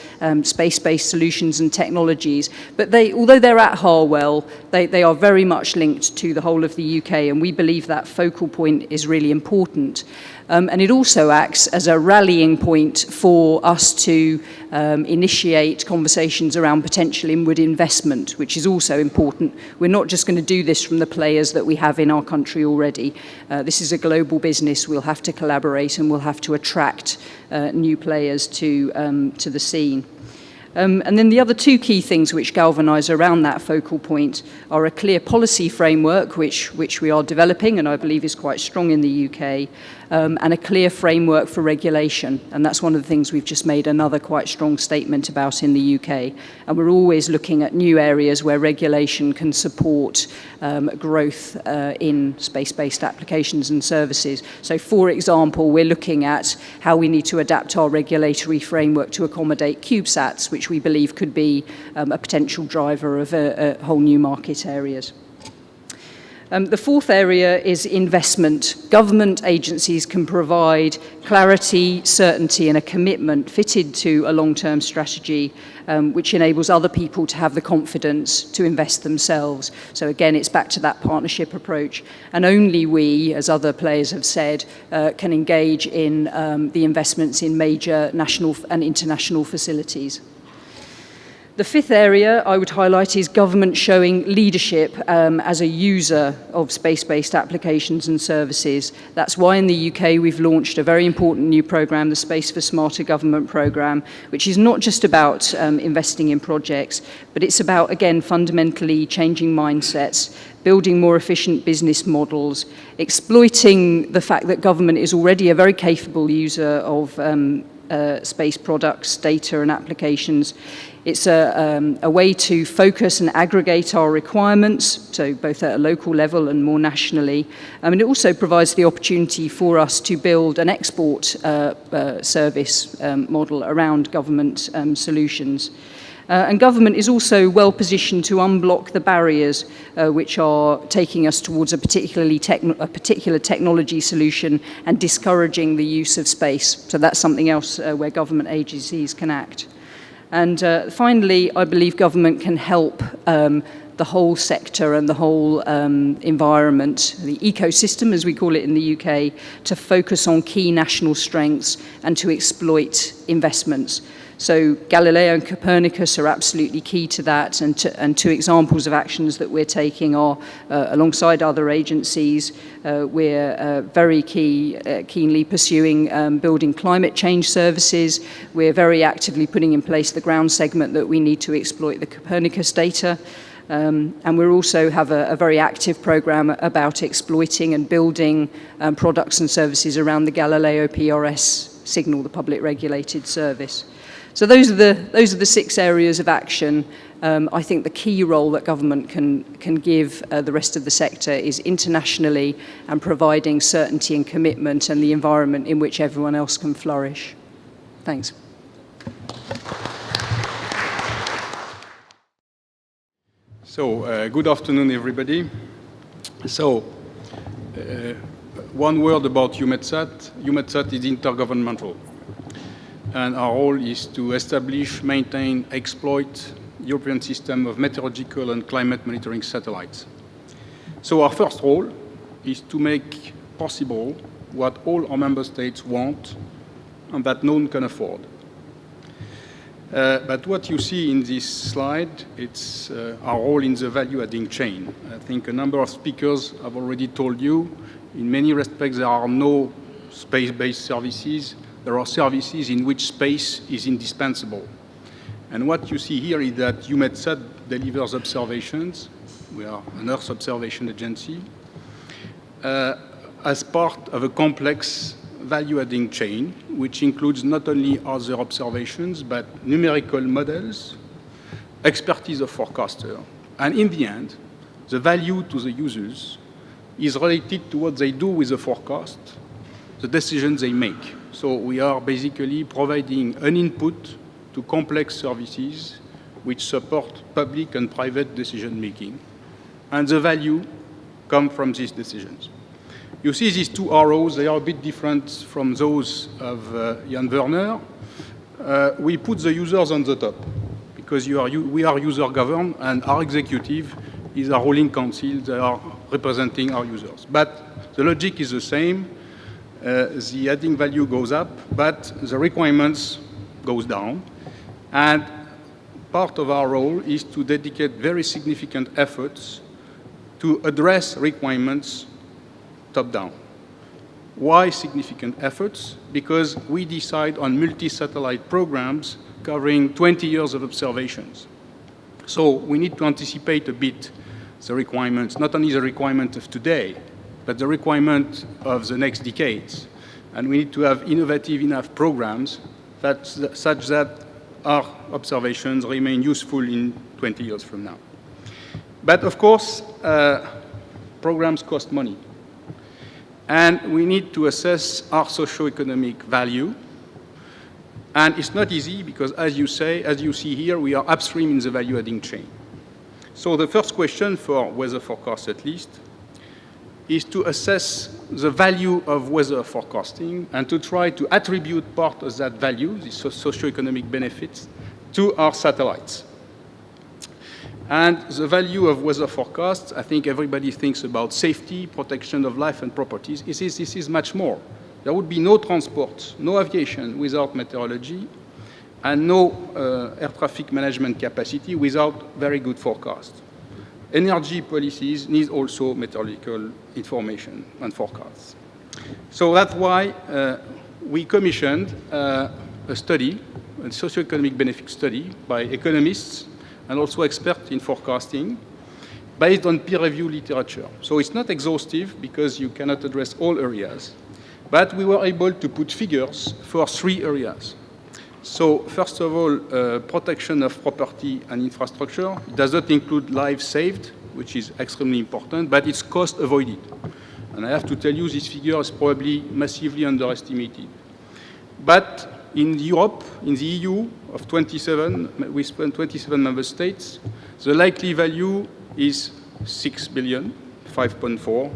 space-based solutions and technologies. But although they're at Harwell, they are very much linked to the whole of the UK, and we believe that focal point is really important. And it also acts as a rallying point for us to initiate conversations around potential inward investment, which is also important. We're not just going to do this from the players that we have in our country already. This is a global business. We'll have to collaborate and we'll have to attract new players to the scene. And then the other two key things which galvanise around that focal point are a clear policy framework, which we are developing and I believe is quite strong in the UK, and a clear framework for regulation. And that's one of the things we've just made another quite strong statement about in the UK. And we're always looking at new areas where regulation can support growth in space-based applications and services. So, for example, we're looking at how we need to adapt our regulatory framework to accommodate CubeSats, which we believe could be a potential driver of a whole new market areas. The fourth area is investment. Government agencies can provide clarity, certainty and a commitment fitted to a long-term strategy which enables other people to have the confidence to invest themselves. So again, it's back to that partnership approach. And only we, as other players have said, can engage in the investments in major national and international facilities. The fifth area I would highlight is government showing leadership as a user of space-based applications and services. That's why in the UK we've launched a very important new programme, the Space for Smarter Government programme, which is not just about investing in projects, but it's about, again, fundamentally changing mindsets, building more efficient business models, exploiting the fact that government is already a very capable user of space products, data and applications. It's a way to focus and aggregate our requirements, so both at a local level and more nationally. And it also provides the opportunity for us to build an export service model around government solutions. And government is also well positioned to unblock the barriers which are taking us towards a particular technology solution and discouraging the use of space. So that's something else where government agencies can act. And finally, I believe government can help the whole sector and the whole environment, the ecosystem as we call it in the UK, to focus on key national strengths and to exploit investments. So Galileo and Copernicus are absolutely key to that, and two examples of actions that we're taking are, alongside other agencies, we're very keenly pursuing building climate change services. We're very actively putting in place the ground segment that we need to exploit the Copernicus data. And we also have a very active programme about exploiting and building products and services around the Galileo PRS signal, the public regulated service. So those are the 6 areas of action. I think the key role that government can give the rest of the sector is internationally and providing certainty and commitment and the environment in which everyone else can flourish. Thanks. So, good afternoon, everybody. So, one word about EUMETSAT. EUMETSAT is intergovernmental. And our role is to establish, maintain, exploit European system of meteorological and climate monitoring satellites. So our first role is to make possible what all our member states want and that none can afford. But what you see in this slide, it's our role in the value-adding chain. I think a number of speakers have already told you, in many respects, there are no space-based services. There are services in which space is indispensable. And what you see here is that EUMETSAT delivers observations. We are an Earth observation agency as part of a complex value-adding chain, which includes not only other observations, but numerical models, expertise of forecaster, and in the end, the value to the users is related to what they do with the forecast, the decisions they make. So we are basically providing an input to complex services which support public and private decision-making, and the value come from these decisions. You see these two arrows, they are a bit different from those of Jan Werner. We put the users on the top, because we are user-governed, and our executive is our ruling council, they are representing our users. But the logic is the same. The adding value goes up, but the requirements goes down. And part of our role is to dedicate very significant efforts to address requirements top-down. Why significant efforts? Because we decide on multi-satellite programs covering 20 years of observations. So we need to anticipate a bit the requirements, not only the requirement of today, but the requirement of the next decades. And we need to have innovative enough programs such that our observations remain useful in 20 years from now. But of course, programs cost money. And we need to assess our socio-economic value. And it's not easy because, as you see here, we are upstream in the value-adding chain. So the first question for weather forecast, at least, is to assess the value of weather forecasting and to try to attribute part of that value, the socio-economic benefits, to our satellites. And the value of weather forecasts, I think everybody thinks about safety, protection of life and properties. This is much more. There would be no transport, no aviation without meteorology, and no air traffic management capacity without very good forecasts. Energy policies need also meteorological information and forecasts. So that's why we commissioned a study, a socioeconomic benefit study by economists and also experts in forecasting based on peer-reviewed literature. So it's not exhaustive because you cannot address all areas, but we were able to put figures for 3 areas. So first of all, protection of property and infrastructure. It does not include lives saved, which is extremely important, but it's cost avoided. And I have to tell you, this figure is probably massively underestimated. But in Europe, in the EU of 27, we spend 27 member states, the likely value is 6 billion, 5.4.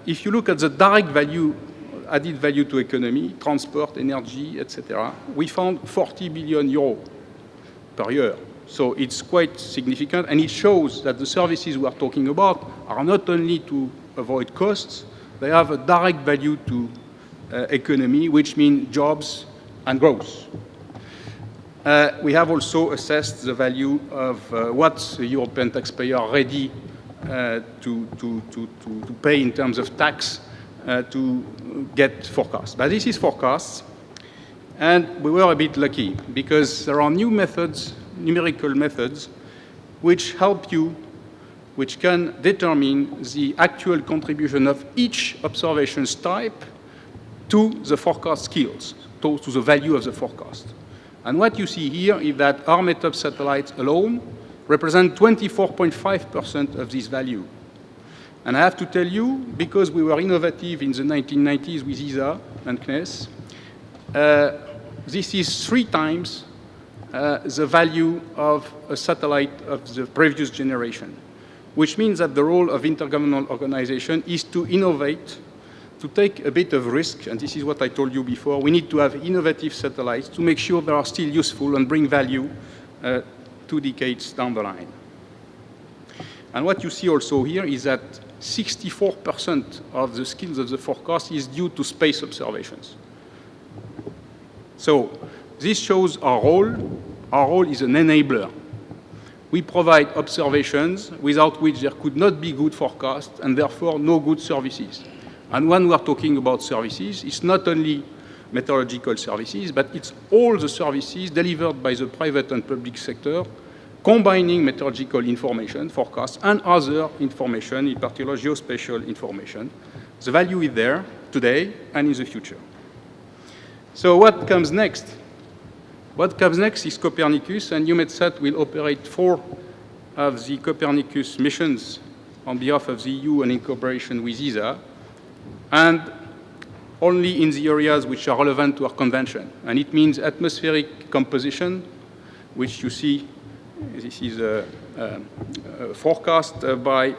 If you look at the direct value, added value to economy, transport, energy, etc., we found 40 billion euros per year. So it's quite significant, and it shows that the services we are talking about are not only to avoid costs, they have a direct value to economy, which means jobs and growth. We have also assessed the value of what the European taxpayer are ready to pay in terms of tax to get forecasts. But this is forecasts, and we were a bit lucky because there are new methods, numerical methods, which help you, which can determine the actual contribution of each observations type to the forecast skills, to the value of the forecast. And what you see here is that our METOP satellites alone represent 24.5% of this value. And I have to tell you, because we were innovative in the 1990s with ESA and CNES, this is 3 times the value of a satellite of the previous generation, which means that the role of intergovernmental organization is to innovate, to take a bit of risk, and this is what I told you before. We need to have innovative satellites to make sure they are still useful and bring value 2 decades down the line. And what you see also here is that 64% of the skills of the forecast is due to space observations. So this shows our role. Our role is an enabler. We provide observations without which there could not be good forecasts and therefore no good services. And when we are talking about services, it's not only meteorological services, but it's all the services delivered by the private and public sector, combining meteorological information, forecasts, and other information, in particular geospatial information. The value is there today and in the future. So what comes next? What comes next is Copernicus, and EUMETSAT will operate 4 of the Copernicus missions on behalf of the EU and in cooperation with ESA, and only in the areas which are relevant to our convention. And it means atmospheric composition, which you see, this is a forecast by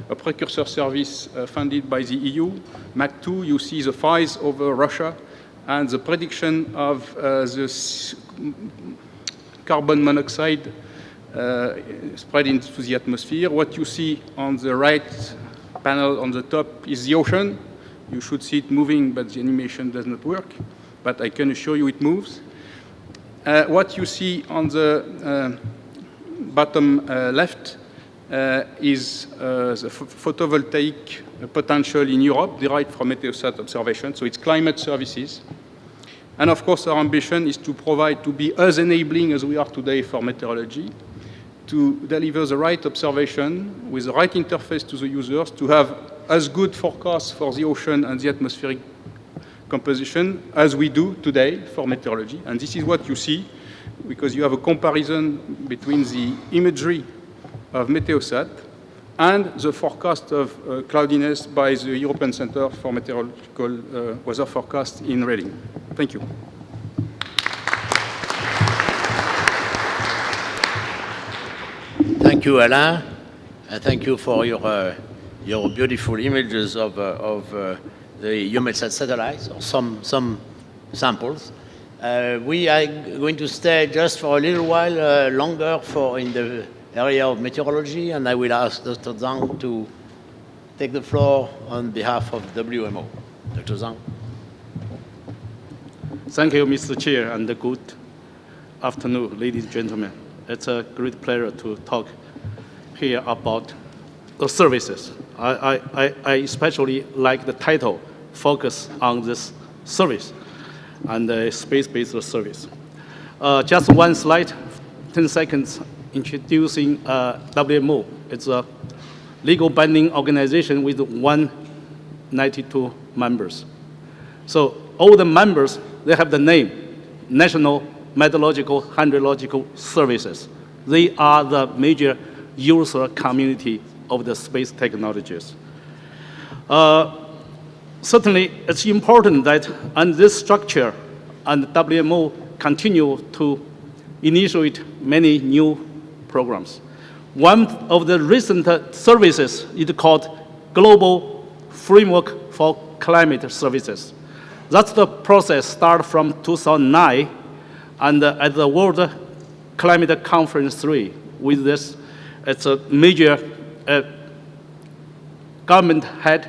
a precursor service funded by the EU. Mach 2, you see the files over Russia and the prediction of the carbon monoxide spread into the atmosphere. What you see on the right panel on the top is the ocean. You should see it moving, but the animation does not work. But I can assure you it moves. What you see on the bottom left is the photovoltaic potential in Europe derived from Meteosat observation. So it's climate services. And of course, our ambition is to provide, to be as enabling as we are today for meteorology, to deliver the right observation with the right interface to the users, to have as good forecasts for the ocean and the atmospheric composition as we do today for meteorology. And this is what you see, because you have a comparison between the imagery of Meteosat and the forecast of cloudiness by the European Centre for Meteorological Weather Forecast in Reading. Thank you. Thank you, Alain. Thank you for your beautiful images of the EUMETSAT satellites, or some samples. We are going to stay just for a little while longer in the area of meteorology, and I will ask Dr. Zhang to take the floor on behalf of WMO. Dr. Zhang. Thank you, Mr. Chair, and good afternoon, ladies and gentlemen. It's a great pleasure to talk here about the services. I especially like the title, Focus on this Service, and the space-based service. Just one slide, 10 seconds, introducing WMO. It's a legal binding organization with 192 members. So all the members, they have the name, National Meteorological Hydrological Services. They are the major user community of the space technologies. Certainly, it's important that on this structure, and WMO continue to initiate many new programs. One of the recent services is called Global Framework for Climate Services. That's the process started from 2009, and at the World Climate Conference 3, with this, it's a major government head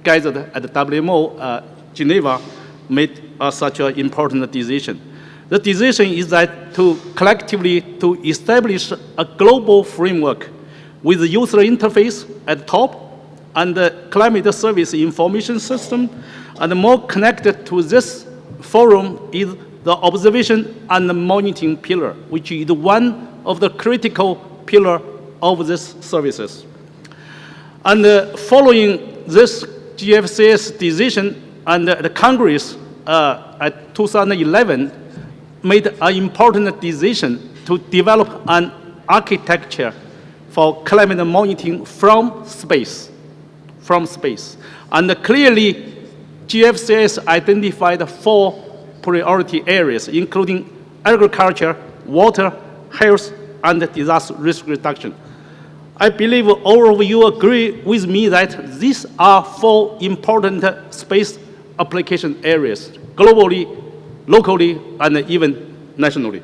gathered at the WMO, Geneva, made such an important decision. The decision is that to collectively to establish a global framework with the user interface at the top and the climate service information system, and more connected to this forum is the observation and the monitoring pillar, which is one of the critical pillars of these services. And following this GFCS decision, and the Congress at 2011 made an important decision to develop an architecture for climate monitoring from space. And clearly, GFCS identified 4 priority areas, including agriculture, water, health, and disaster risk reduction. I believe all of you agree with me that these are 4 important space application areas, globally, locally, and even nationally.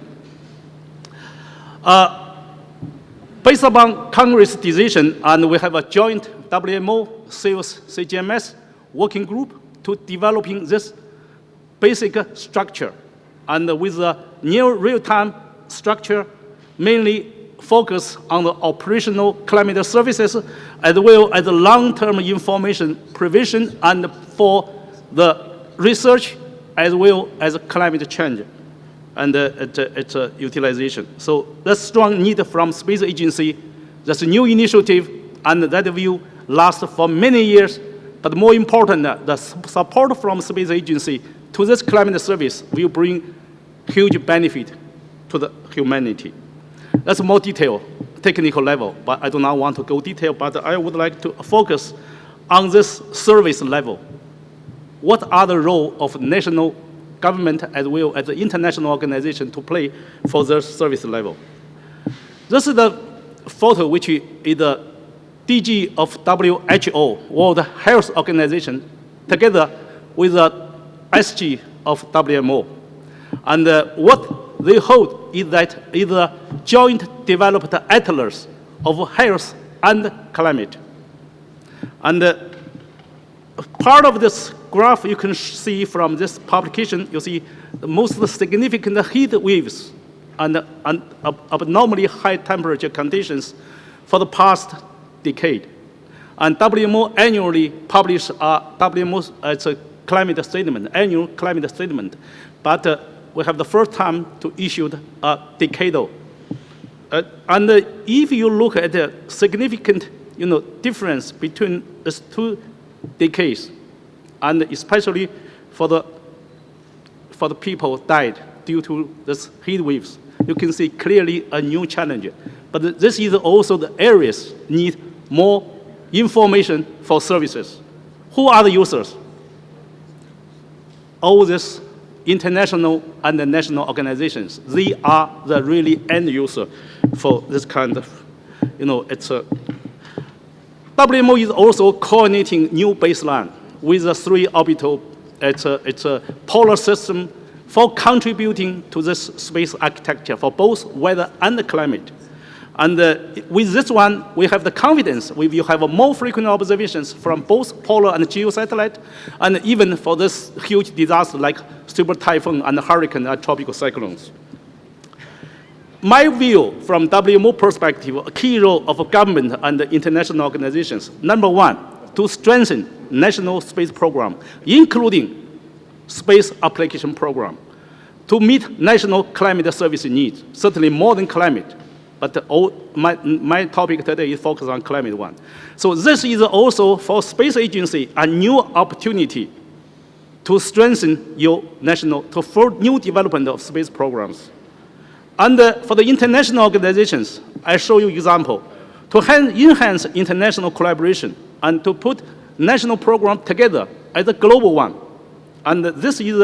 Based upon Congress decision, and we have a joint WMO, SAILS, CGMS working group to developing this basic structure, and with a near real-time structure, mainly focus on the operational climate services, as well as the long-term information provision and for the research, as well as climate change and its utilization. So that's strong need from space agency. That's a new initiative, and that will last for many years. But more important, the support from space agency to this climate service will bring huge benefit to the humanity. That's more detail, technical level, but I do not want to go detail, but I would like to focus on this service level. What are the role of national government as well as the international organization to play for their service level. This is the photo which is the DG of WHO, World Health Organization, together with the SG of WMO. And what they hold is that is a joint developed atlas of health and climate. And part of this graph you can see from this publication, you see the most significant heat waves and abnormally high temperature conditions for the past decade. And WMO annually publish it's a climate statement, annual climate statement. But we have the first time to issue a decadal. And if you look at the significant difference between these two decades, and especially for the people died due to these heat waves, you can see clearly a new challenge. But this is also the areas need more information for services. Who are the users? All these international and national organizations, they are the really end user for this kind of, it's a, WMO is also coordinating new baseline with the 3 orbital, it's a polar system for contributing to this space architecture for both weather and climate. And with this one, we have the confidence we will have more frequent observations from both polar and geosatellite, and even for this huge disaster like super typhoon and hurricane and tropical cyclones. My view from WMO perspective, a key role of government and international organizations, number one, to strengthen national space program, including space application program, to meet national climate service needs, certainly more than climate. But my topic today is focused on climate one. So this is also for space agency a new opportunity to strengthen your national, to further new development of space programs. And for the international organizations, I show you example, to enhance international collaboration and to put national program together as a global one. And this is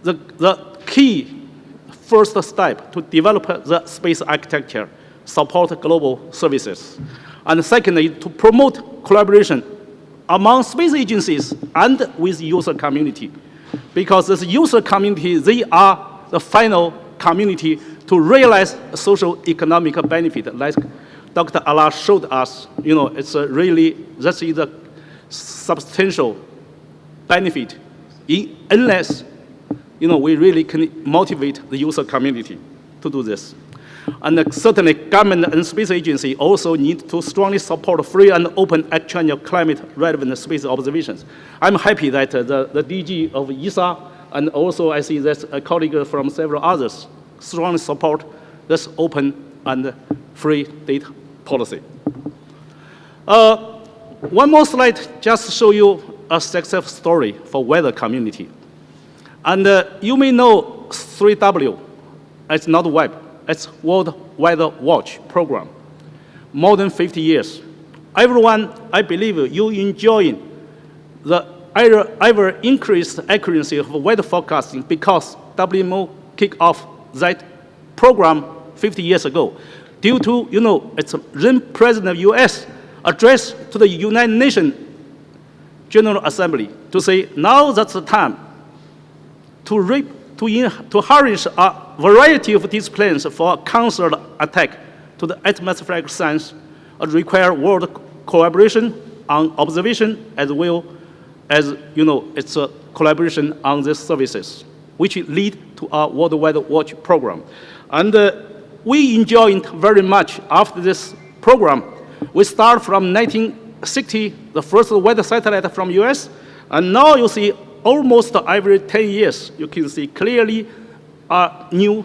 the key first step to develop the space architecture, support global services. And secondly, to promote collaboration among space agencies and with user community. Because this user community, they are the final community to realize social economic benefit. Like Dr. Allah showed us, it's a really, this is a substantial benefit unless we really can motivate the user community to do this. And certainly, government and space agency also need to strongly support free and open exchange of climate-relevant space observations. I'm happy that the DG of ESA and also I see that a colleague from several others strongly support this open and free data policy. One more slide just to show you a success story for weather community. And you may know 3W. It's not web. It's World Weather Watch program. More than 50 years. Everyone, I believe, you enjoying the ever increased accuracy of weather forecasting because WMO kicked off that program 50 years ago. Due to, it's then President of US address to the United Nations General Assembly to say, now that's the time to harness a variety of these plans for a concerted attack to the atmospheric science, require world collaboration on observation as well as, it's a collaboration on these services, which lead to our World Weather Watch program. And we enjoyed very much after this program. We start from 1960, the first weather satellite from US, and now you see almost every 10 years, you can see clearly a new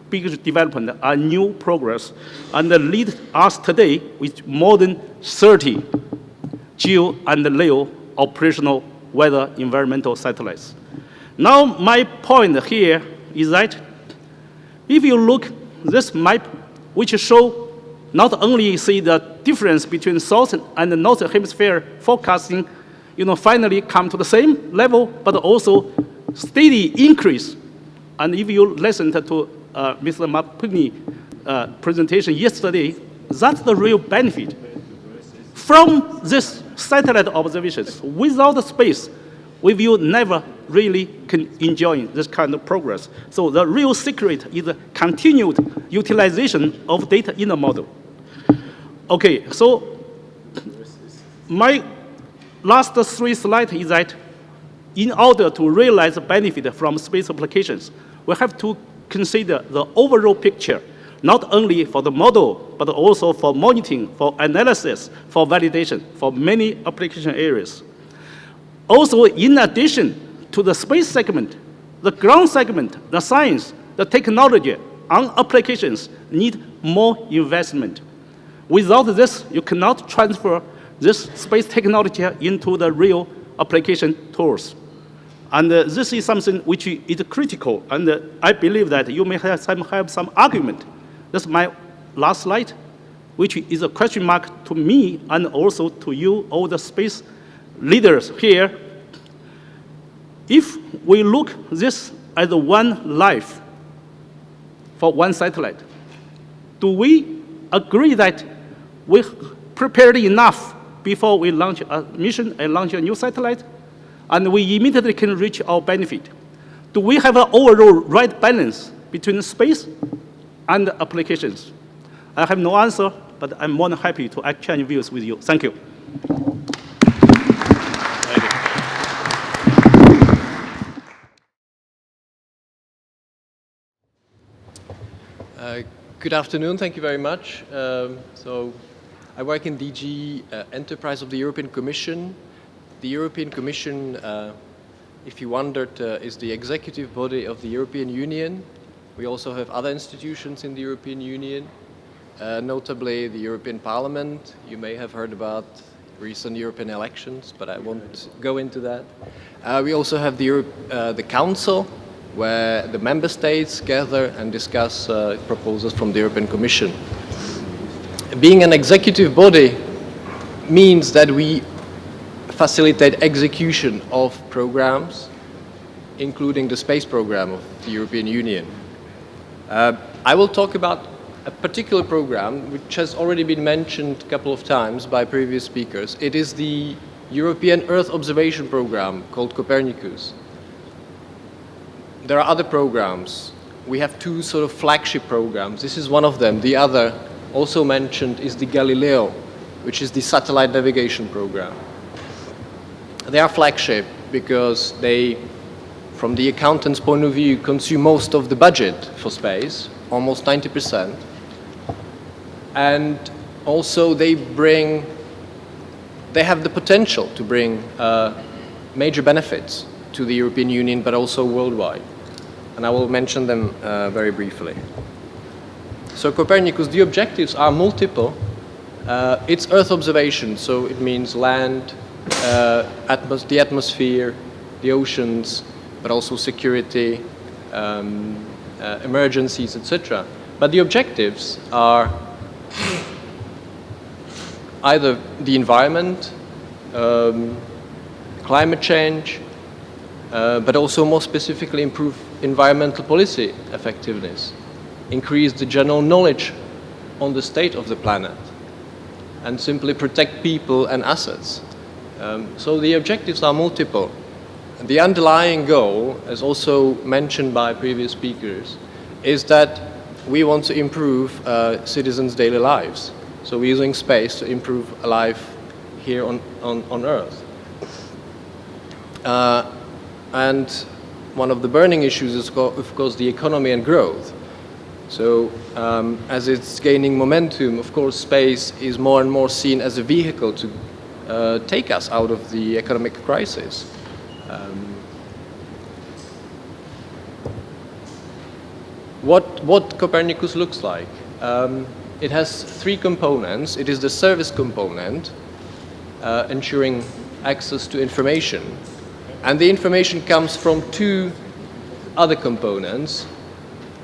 big development, a new progress, and lead us today with more than 30 geo and LEO operational weather environmental satellites. Now, my point here is that if you look this map, which show not only see the difference between south and the northern hemisphere forecasting, finally come to the same level, but also steady increase. And if you listen to Mr. Mapuni presentation yesterday, that's the real benefit. From this satellite observations, without the space, we will never really can enjoy this kind of progress. So the real secret is the continued utilization of data in the model. Okay, so my last 3 slides is that in order to realize the benefit from space applications, we have to consider the overall picture, not only for the model, but also for monitoring, for analysis, for validation, for many application areas. Also, in addition to the space segment, the ground segment, the science, the technology on applications need more investment. Without this, you cannot transfer this space technology into the real application tools. And this is something which is critical, and I believe that you may have some argument. That's my last slide, which is a question mark to me and also to you, all the space leaders here. If we look this as one life for one satellite, do we agree that we prepared enough before we launch a mission and launch a new satellite, and we immediately can reach our benefit? Do we have an overall right balance between space and applications? I have no answer, but I'm more than happy to exchange views with you. Thank you. Good afternoon, thank you very much. So I work in DG Enterprise of the European Commission. The European Commission, if you wondered, is the executive body of the European Union. We also have other institutions in the European Union, notably the European Parliament. You may have heard about recent European elections, but I won't go into that. We also have the Council, where the member states gather and discuss proposals from the European Commission. Being an executive body means that we facilitate execution of programs, including the space program of the European Union. I will talk about a particular program which has already been mentioned a couple of times by previous speakers. It is the European Earth Observation Program called Copernicus. There are other programs. We have 2 sort of flagship programs. This is one of them. The other, also mentioned, is the Galileo, which is the satellite navigation program. They are flagship because they, from the accountant's point of view, consume most of the budget for space, almost 90%. And also they have the potential to bring major benefits to the European Union, but also worldwide. And I will mention them very briefly. So Copernicus, the objectives are multiple. It's Earth observation, so it means land, the atmosphere, the oceans, but also security, emergencies, etc. But the objectives are either the environment, climate change, but also more specifically improve environmental policy effectiveness, increase the general knowledge on the state of the planet, and simply protect people and assets. So the objectives are multiple. The underlying goal, as also mentioned by previous speakers, is that we want to improve citizens' daily lives. So we're using space to improve life here on Earth. And one of the burning issues is, of course, the economy and growth. So as it's gaining momentum, of course, space is more and more seen as a vehicle to take us out of the economic crisis. What Copernicus looks like. It has 3 components. It is the service component, ensuring access to information. And the information comes from 2 other components.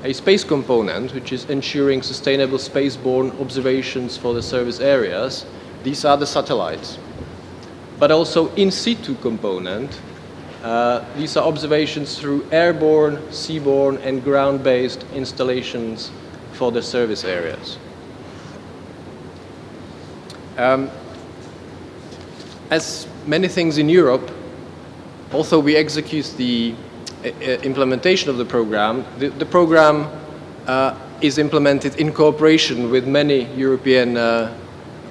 A space component, which is ensuring sustainable spaceborne observations for the service areas. These are the satellites. But also in situ component, These are observations through airborne, seaborne, and ground-based installations for the service areas. As many things in Europe, although we execute the implementation of the program, the program is implemented in cooperation with many European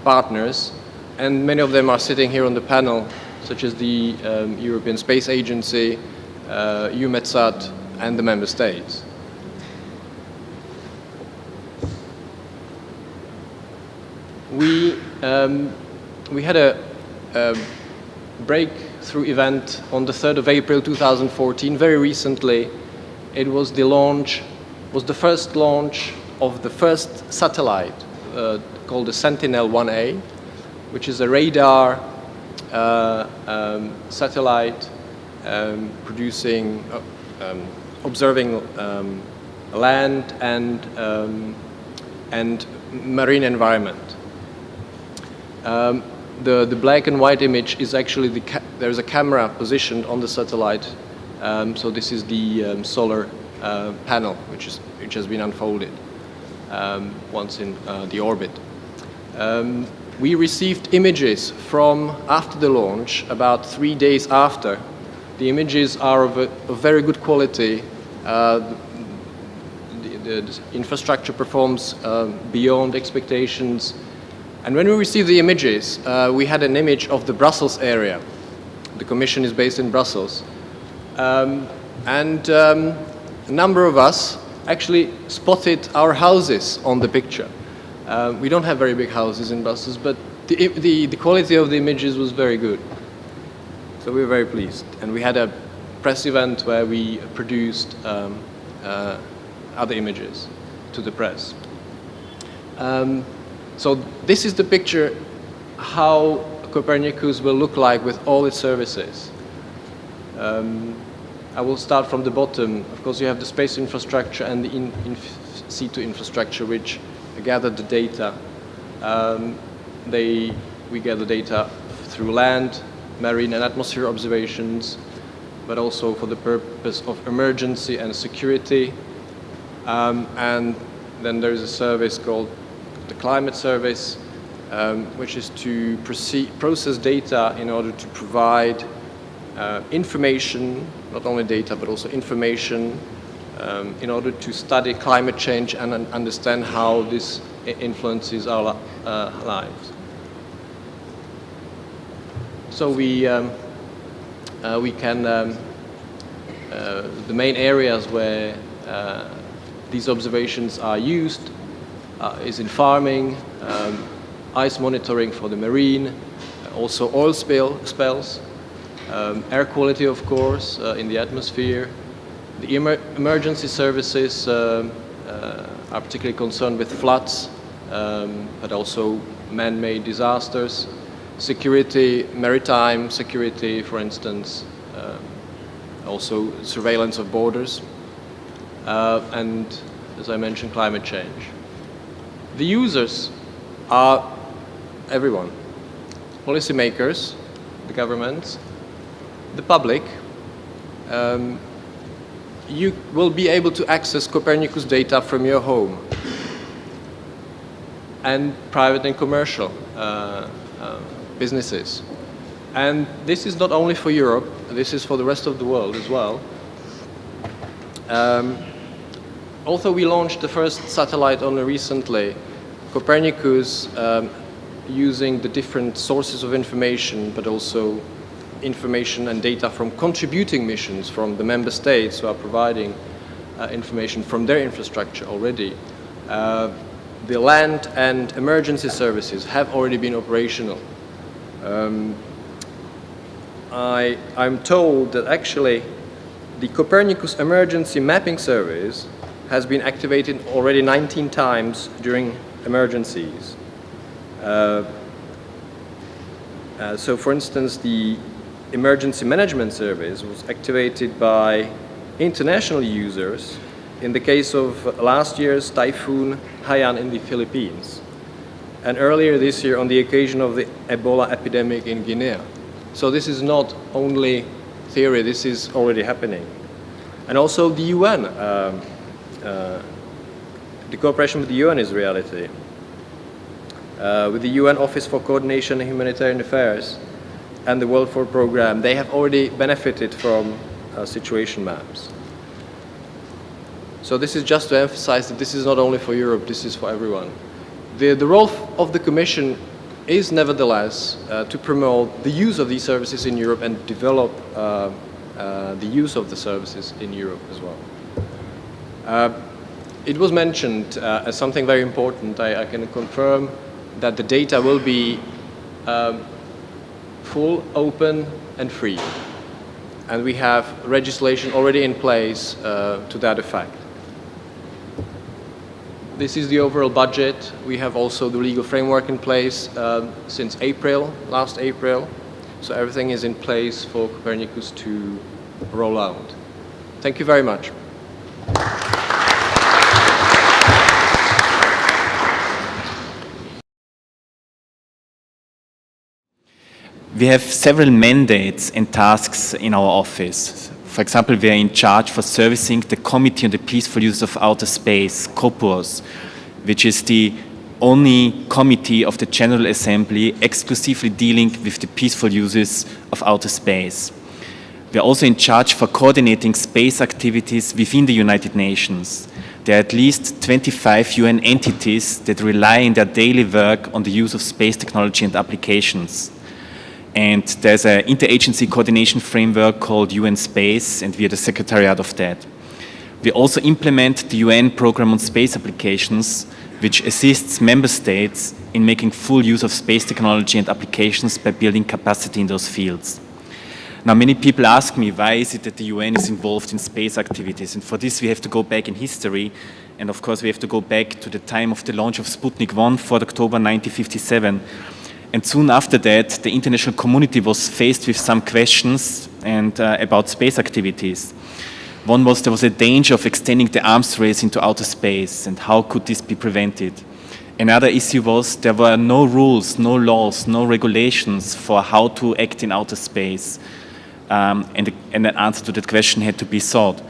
partners, and many of them are sitting here on the panel, such as the European Space Agency, EUMETSAT, and the member states. We had a breakthrough event on the 3rd of April 2014, very recently. It was the first launch of the first satellite called the Sentinel-1A, which is a radar satellite observing land and marine environment. The black and white image is actually there's a camera positioned on the satellite, so this is the solar panel which has been unfolded once in the orbit. We received images from after the launch, about 3 days after. The images are of very good quality. The infrastructure performs beyond expectations. And when we received the images, we had an image of the Brussels area. The Commission is based in Brussels. A number of us actually spotted our houses on the picture. We don't have very big houses in Brussels, but the quality of the images was very good. So we were very pleased. And we had a press event where we produced other images to the press. So this is the picture how Copernicus will look like with all its services. I will start from the bottom. Of course, you have the space infrastructure and the in situ infrastructure, which gather the data. We gather data through land, marine and atmosphere observations, but also for the purpose of emergency and security. And then there is a service called the Climate Service, which is to process data in order to provide information, not only data, but also information in order to study climate change and understand how this influences our lives. So the main areas where these observations are used is in farming, ice monitoring for the marine, also oil spills, air quality, of course, in the atmosphere. The emergency services are particularly concerned with floods, but also man-made disasters. Security, maritime security, for instance, also surveillance of borders, and, as I mentioned, climate change. The users are everyone: policymakers, the governments, the public. You will be able to access Copernicus data from your home, and private and commercial businesses. And this is not only for Europe, this is for the rest of the world as well. Although we launched the first satellite only recently, Copernicus, using the different sources of information, but also information and data from contributing missions from the member states who are providing information from their infrastructure already. The land and emergency services have already been operational. I'm told that actually the Copernicus Emergency Mapping Service has been activated already 19 times during emergencies. So for instance, the Emergency Management Service was activated by international users in the case of last year's Typhoon Haiyan in the Philippines, and earlier this year on the occasion of the Ebola epidemic in Guinea. So this is not only theory, this is already happening. And also the UN, the cooperation with the UN is reality. With the UN Office for Coordination of Humanitarian Affairs and the World Food Programme, they have already benefited from situation maps. So this is just to emphasize that this is not only for Europe, this is for everyone. The role of the Commission is nevertheless to promote the use of these services in Europe and develop the use of the services in Europe as well. It was mentioned as something very important. I can confirm that the data will be full, open and free. And we have legislation already in place to that effect. This is the overall budget. We have also the legal framework in place since April, last April. So everything is in place for Copernicus to roll out. Thank you very much. We have several mandates and tasks in our office. For example, we are in charge for servicing the Committee on the Peaceful Use of Outer Space, COPUOS, which is the only committee of the General Assembly exclusively dealing with the peaceful uses of outer space. We are also in charge for coordinating space activities within the United Nations. There are at least 25 UN entities that rely in their daily work on the use of space technology and applications. And there's an interagency coordination framework called UN Space, and we are the secretariat of that. We also implement the UN program on space applications, which assists member states in making full use of space technology and applications by building capacity in those fields. Now, many people ask me, why is it that the UN is involved in space activities? And for this, we have to go back in history. And of course, we have to go back to the time of the launch of Sputnik 1, 4 October 1957. And soon after that, the international community was faced with some questions about space activities. One was there was a danger of extending the arms race into outer space, and how could this be prevented? Another issue was there were no rules, no laws, no regulations for how to act in outer space. And an answer to that question had to be sought.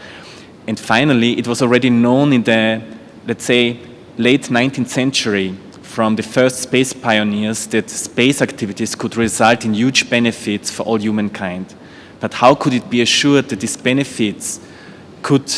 And finally, it was already known in the, let's say, late 19th century from the first space pioneers that space activities could result in huge benefits for all humankind. But how could it be assured that these benefits could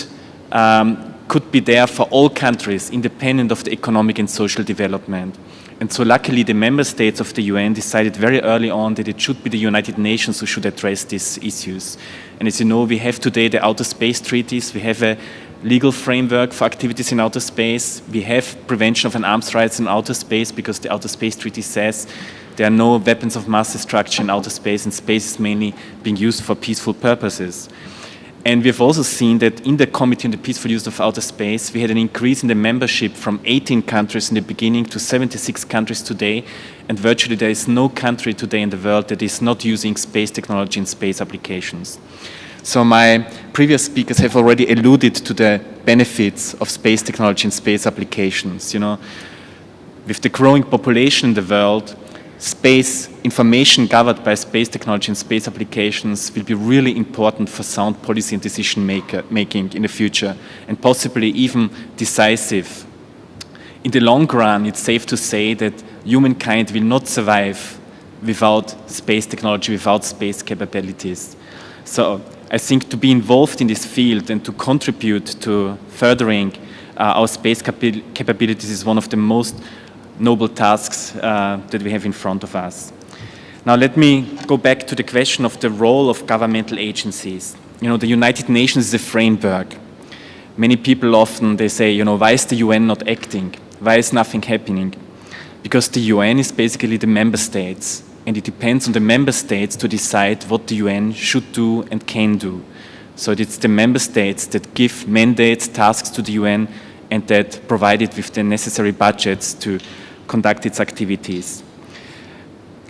be there for all countries, independent of the economic and social development? And so luckily the member states of the UN decided very early on that it should be the United Nations who should address these issues. And as you know, we have today the outer space treaties, we have a legal framework for activities in outer space, we have prevention of an arms race in outer space because the outer space treaty says there are no weapons of mass destruction in outer space, and space is mainly being used for peaceful purposes. And we've also seen that in the Committee on the Peaceful Use of Outer Space, we had an increase in the membership from 18 countries in the beginning to 76 countries today, and virtually there is no country today in the world that is not using space technology and space applications. So my previous speakers have already alluded to the benefits of space technology and space applications. You know, with the growing population in the world, space information gathered by space technology and space applications will be really important for sound policy and decision making in the future, and possibly even decisive. In the long run, it's safe to say that humankind will not survive without space technology, without space capabilities. So I think to be involved in this field and to contribute to furthering our space capabilities is one of the most noble tasks that we have in front of us. Now let me go back to the question of the role of governmental agencies. You know, the United Nations is a framework. Many people often, they say, you know, why is the UN not acting? Why is nothing happening? Because the UN is basically the member states, and it depends on the member states to decide what the UN should do and can do. So it's the member states that give mandates, tasks to the UN, and that provide it with the necessary budgets to conduct its activities.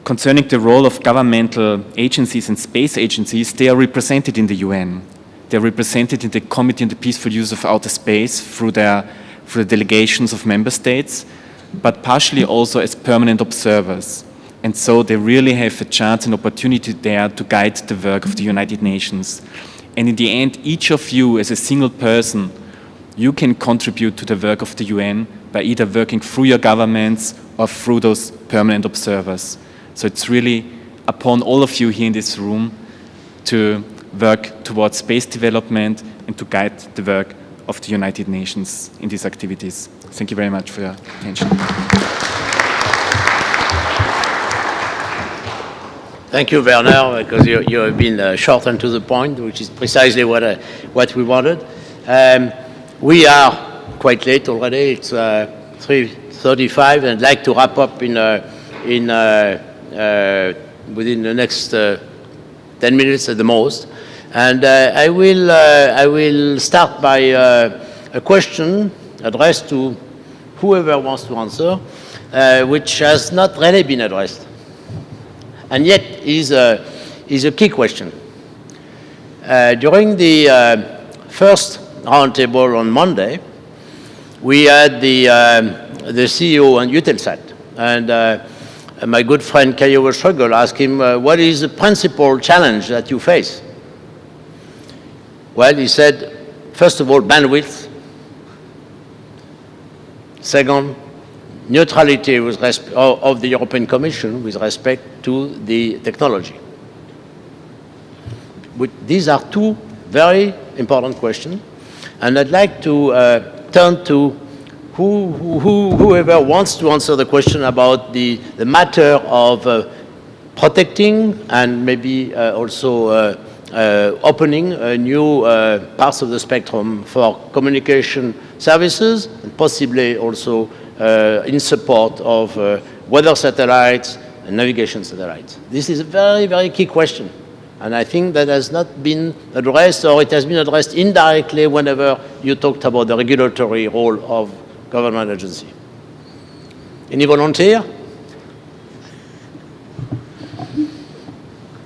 Concerning the role of governmental agencies and space agencies, they are represented in the UN. They are represented in the Committee on the Peaceful Use of Outer Space through the delegations of member states, but partially also as permanent observers. And so they really have a chance and opportunity there to guide the work of the United Nations. And in the end, each of you as a single person, you can contribute to the work of the UN by either working through your governments or through those permanent observers. So it's really upon all of you here in this room to work towards space development and to guide the work of the United Nations in these activities. Thank you very much for your attention. Thank you, Werner, because you have been short and to the point, which is precisely what we wanted. We are quite late already. It's 3:35, and I'd like to wrap up within the next 10 minutes at the most. And I will start by a question addressed to whoever wants to answer, which has not really been addressed, and yet is a key question. During the first roundtable on Monday, we had the CEO on Eutelsat, and my good friend Caio Struggle asked him, what is the principal challenge that you face? Well, he said, first of all, bandwidth. Second, neutrality of the European Commission with respect to the technology. These are two very important questions, and I'd like to turn to whoever wants to answer the question about the matter of protecting and maybe also opening new parts of the spectrum for communication services, and possibly also in support of weather satellites and navigation satellites. This is a very, very key question, and I think that has not been addressed, or it has been addressed indirectly whenever you talked about the regulatory role of government agency. Any volunteer?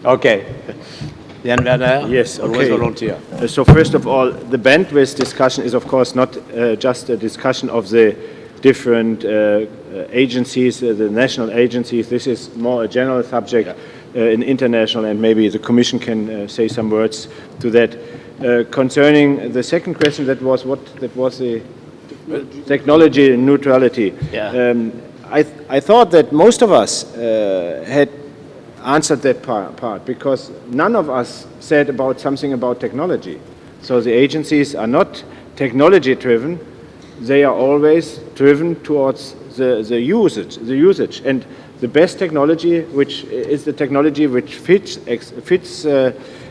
Okay. Jan Werner? Yes, always okay. volunteer. So first of all, the bandwidth discussion is of course not just a discussion of the different agencies, the national agencies. This is more a general subject in international, and maybe the Commission can say some words to that. Concerning the second question, that was what? That was the technology neutrality. Yeah. I thought that most of us had answered that part, because none of us said about something about technology. So the agencies are not technology driven, they are always driven towards the usage. And the best technology, which is the technology which fits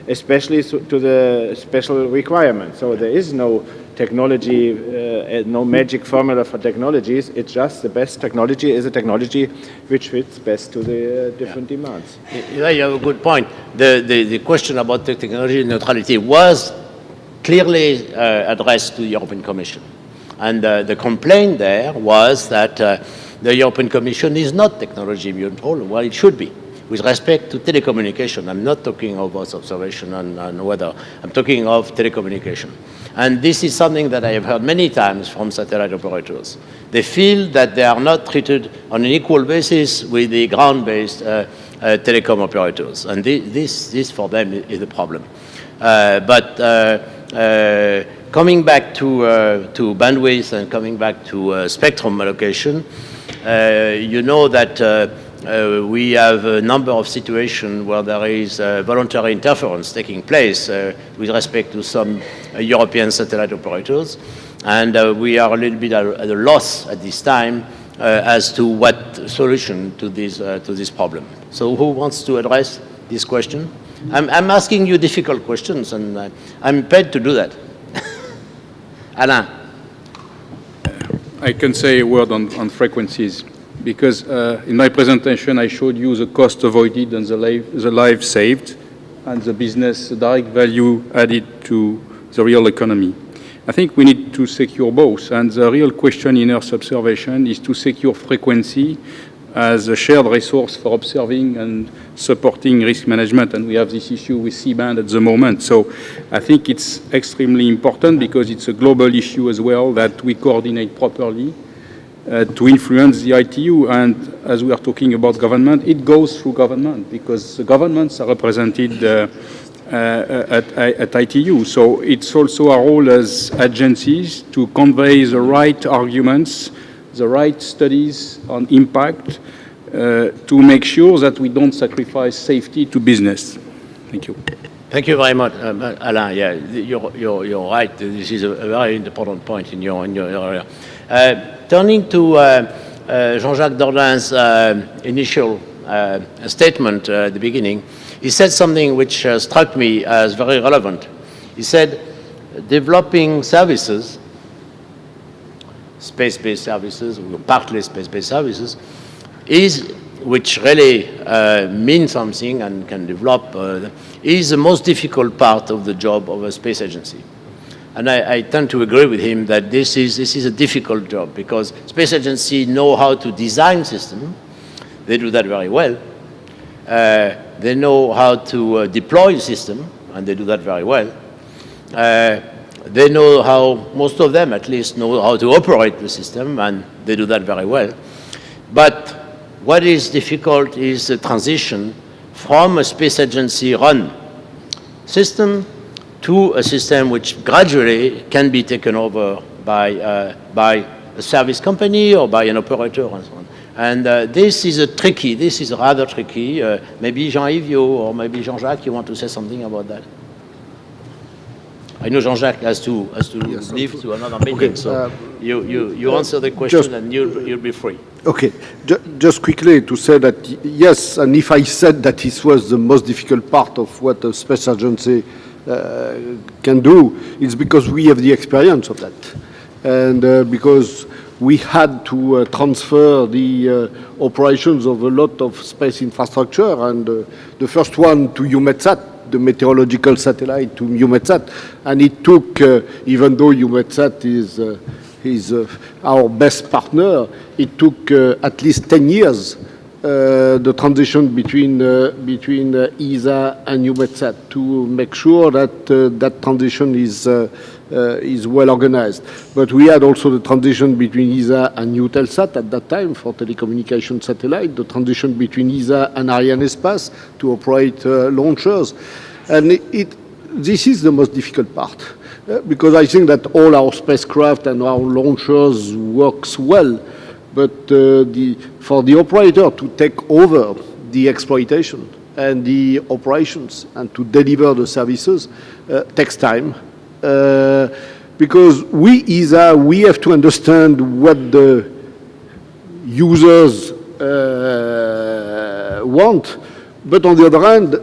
especially to the special requirements. So there is no technology, no magic formula for technologies. It's just the best technology is a technology which fits best to the different demands. Yeah, you have a good point. The question about the technology neutrality was clearly addressed to the European Commission. And the complaint there was that the European Commission is not technology neutral. Well, it should be. With respect to telecommunication, I'm not talking of Earth observation and weather. I'm talking of telecommunication. And this is something that I have heard many times from satellite operators. They feel that they are not treated on an equal basis with the ground-based telecom operators. And this for them is the problem. Coming back to bandwidth and coming back to spectrum allocation, you know that we have a number of situations where there is voluntary interference taking place with respect to some European satellite operators, and we are a little bit at a loss at this time as to what solution to this problem. So who wants to address this question? I'm asking you difficult questions, and I'm paid to do that. Alain. I can say a word on frequencies, because in my presentation I showed you the cost avoided and the life saved and the business direct value added to the real economy. I think we need to secure both, and the real question in Earth observation is to secure frequency as a shared resource for observing and supporting risk management, and we have this issue with C-band at the moment. So I think it's extremely important, because it's a global issue as well, that we coordinate properly to influence the ITU. And as we are talking about government, it goes through government because the governments are represented at ITU. So it's also our role as agencies to convey the right arguments, the right studies on impact to make sure that we don't sacrifice safety to business. Thank you. Thank you very much, Alain. Yeah, you're right. This is a very important point in your area. Turning to Jean-Jacques Dordain's initial statement at the beginning, he said something which struck me as very relevant. He said, developing services, space-based services, or partly space-based services, which really mean something and can develop, is the most difficult part of the job of a space agency. And I tend to agree with him that this is a difficult job because space agencies know how to design systems. They do that very well. They know how to deploy the system, and they do that very well. They know how, most of them at least, know how to operate the system, and they do that very well. But what is difficult is the transition from a space agency run system to a system which gradually can be taken over by a service company or by an operator and so on. And this is rather tricky. Maybe Jean-Yves, you, or maybe Jean-Jacques, you want to say something about that? I know Jean-Jacques has to leave to another meeting, okay, so you answer the question and you'll be free. Okay, just quickly to say that yes, and if I said that this was the most difficult part of what a space agency can do, it's because we have the experience of that, and because we had to transfer the operations of a lot of space infrastructure, and the first one to EUMETSAT, the meteorological satellite, to EUMETSAT, and it took, even though EUMETSAT is our best partner, it took at least 10 years, the transition between ESA and EUMETSAT to make sure that that transition is well organized. But we had also the transition between ESA and Eutelsat at that time for telecommunication satellite, the transition between ESA and Arianespace to operate launchers. And this is the most difficult part, because I think that all our spacecraft and our launchers works well, but for the operator to take over the exploitation and the operations and to deliver the services takes time. Because we, ESA, we have to understand what the users want, but on the other hand,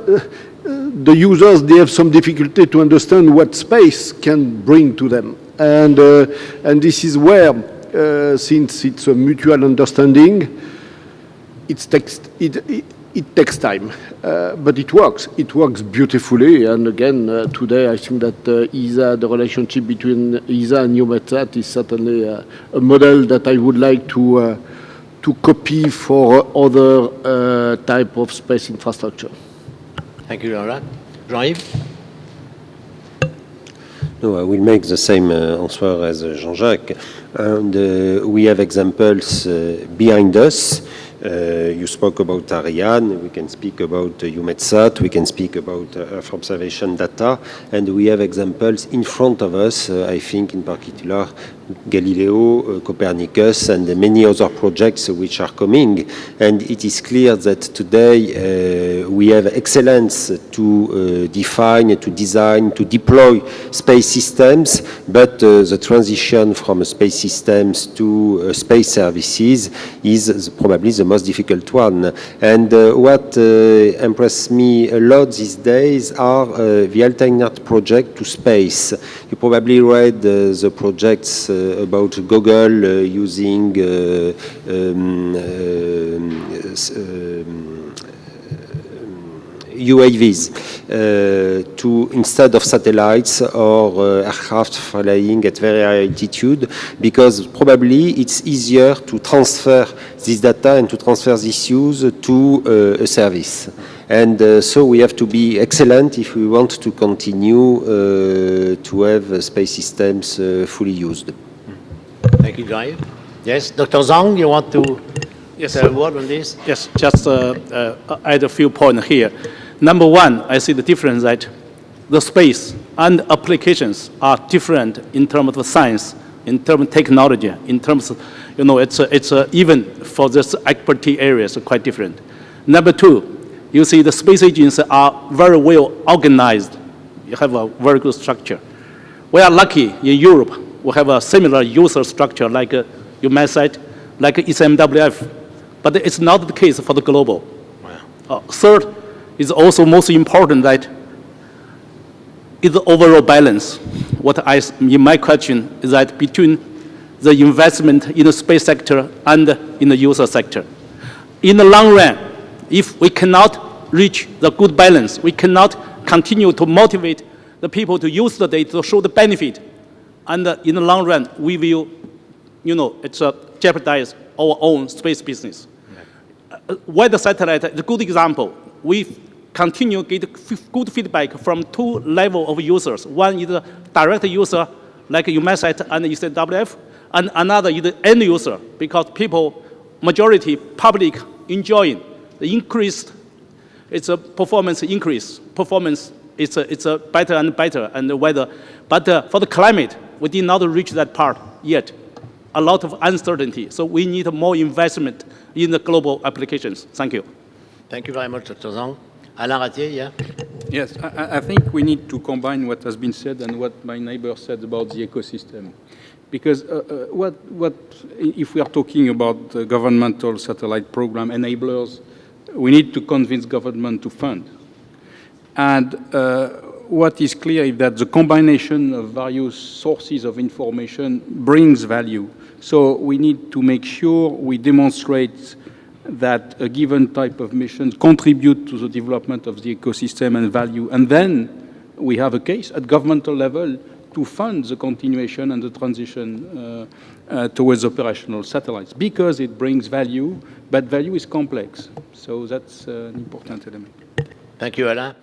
the users, they have some difficulty to understand what space can bring to them. And this is where, since it's a mutual understanding, it takes time, but it works. It works beautifully. And again, today I think that ESA, the relationship between ESA and EUMETSAT is certainly a model that I would like to copy for other type of space infrastructure. Thank you, Jean-Jacques. Jean-Yves? No, I will make the same answer as Jean-Jacques. And we have examples behind us. You spoke about Ariane, we can speak about EUMETSAT, we can speak about Earth observation data, and we have examples in front of us, I think in particular Galileo, Copernicus, and many other projects which are coming. And it is clear that today we have excellence to define, to design, to deploy space systems, but the transition from space systems to space services is probably the most difficult one. And what impressed me a lot these days are the alternate project to space. You probably read the projects about Google using UAVs to instead of satellites or aircraft flying at very high altitude, because probably it's easier to transfer this data and to transfer this use to a service. And so we have to be excellent if we want to continue to have space systems fully used. Thank you, Guy. Yes, Dr. Zhang, you want to say a word on this? Yes, just add a few points here. Number one, I see the difference that the space and applications are different in terms of science, in terms of technology, in terms of, it's even for this expertise areas quite different. Number two, you see the space agencies are very well organized. You have a very good structure. We are lucky in Europe. We have a similar user structure like you might say, like ECMWF, but it's not the case for the global. Third is also most important that is the overall balance. In my question is that between the investment in the space sector and in the user sector. In the long run, if we cannot reach the good balance, we cannot continue to motivate the people to use the data to show the benefit, and in the long run, we will, jeopardize our own space business. Weather satellite is a good example. We continue to get good feedback from two levels of users. One is the direct user, like EUMETSAT and ECWF, and another is the end user, because people, majority, public, enjoying the increased, it's a performance increase. Performance, it's a better and better, and the weather. But for the climate, we did not reach that part yet. A lot of uncertainty. So we need more investment in the global applications. Thank you. Thank you very much, Dr. Zhang. Alain Ratier, yeah? Yes, I think we need to combine what has been said and what my neighbor said about the ecosystem. Because if we are talking about the governmental satellite program enablers, we need to convince government to fund. And what is clear is that the combination of various sources of information brings value. So we need to make sure we demonstrate that a given type of mission contribute to the development of the ecosystem and value. And then we have a case at governmental level to fund the continuation and the transition towards operational satellites, because it brings value, but value is complex. So that's an important element. Thank you, Alain.